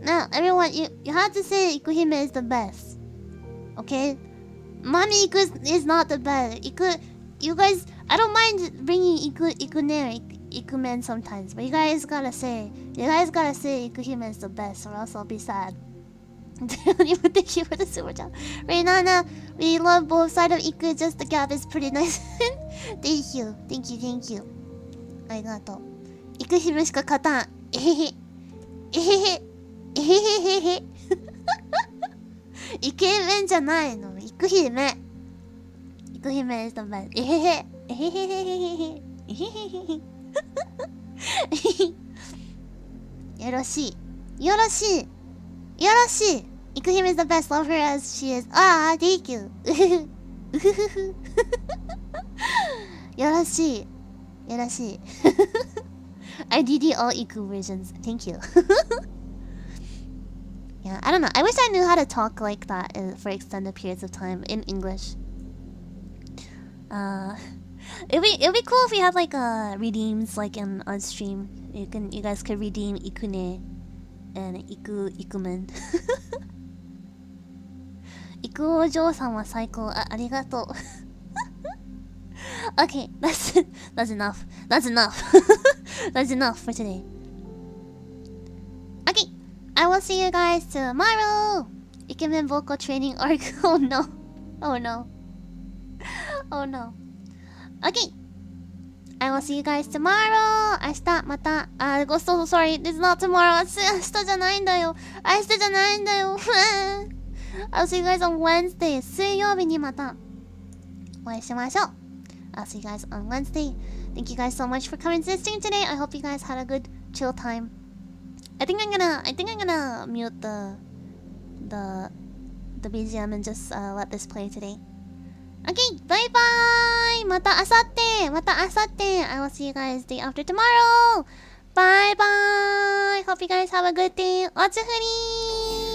No, everyone, you have to say Ikuhime is the best. Okay? Mommy Iku is not the best. You guys, I don't mind bringing Ikumen sometimes, but you guys gotta say Ikuhime is the best, or else I'll be sad. Thank you for the super chat. Renana, we love both sides of Iku, just the gap is pretty nice. Thank you. ありがとう。Ikuhime しか勝たん。イケメンじゃないの。イク姫 is the best. よろしい。イク姫 is the best. Love her as she is. Thank you. よろしい。I DD all Iku versions. Thank you. Yeah, I don't know. I wish I knew how to talk like that for extended periods of time in English. It'd be cool if we had like redeems like on stream. You guys could redeem Ikune and Ikumen. Iku Ojo-san wa saiko. Arigato. Okay, that's enough. That's enough for today. Okay, I will see you guys tomorrow. Ikemen vocal training arc. Oh no. Oh no. Oh no. Okay. I will see you guys tomorrow. 明日また。ごso sorry. It's not tomorrow. 明日じゃないんだよ。明日じゃないんだよ。I'll see you guys on Wednesday. 水曜日にまたお会いしましょう。I'll see you guys on Wednesday. Thank you guys so much for coming and listening today. I hope you guys had a good chill time. I think I'm gonna mute the BGM and just let this play today. Okay, bye bye. また明後日。また明後日。I will see you guys day after tomorrow. Bye bye. Hope you guys have a good day. おつふりー。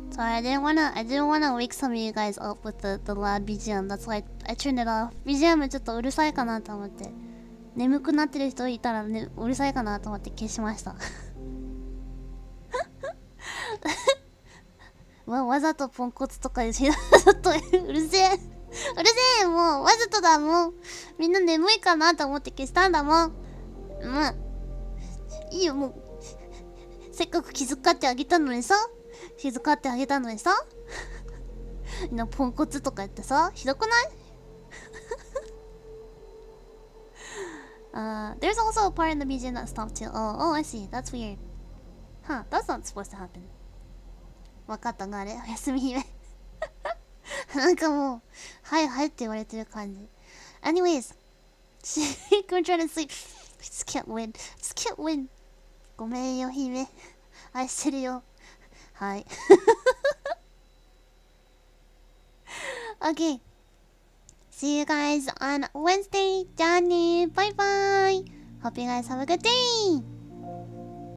Sorry, I didn't wanna wake some of you guys up with the loud BGM. That's why I turned it off. BGM ちょっとうるさいかなと思って。眠くなってる人いたら、ね、うるさいかなと思って消しました。わざとポンコツとかでちょっとうるせえ。うるせえ、もうわざとだもん。みんな眠いかなと思って消したんだもん。いいよもう。せっかく気遣ってあげたのにさ。気遣ってあげたのにさみんなポンコツとか言ってさひどくないThere's also a part in the BGM that stopped too. Oh, I see. That's weird. Huh, that's not supposed to happen. わかったがあれおやすみ姫なんかもうはいはいって言われてる感じ Anyways I'm trying to sleep Just can't win ごめんよ姫愛してるよはい。Okay. See you guys on Wednesday. じゃあね。バイバイ。Hope you guys have a good day.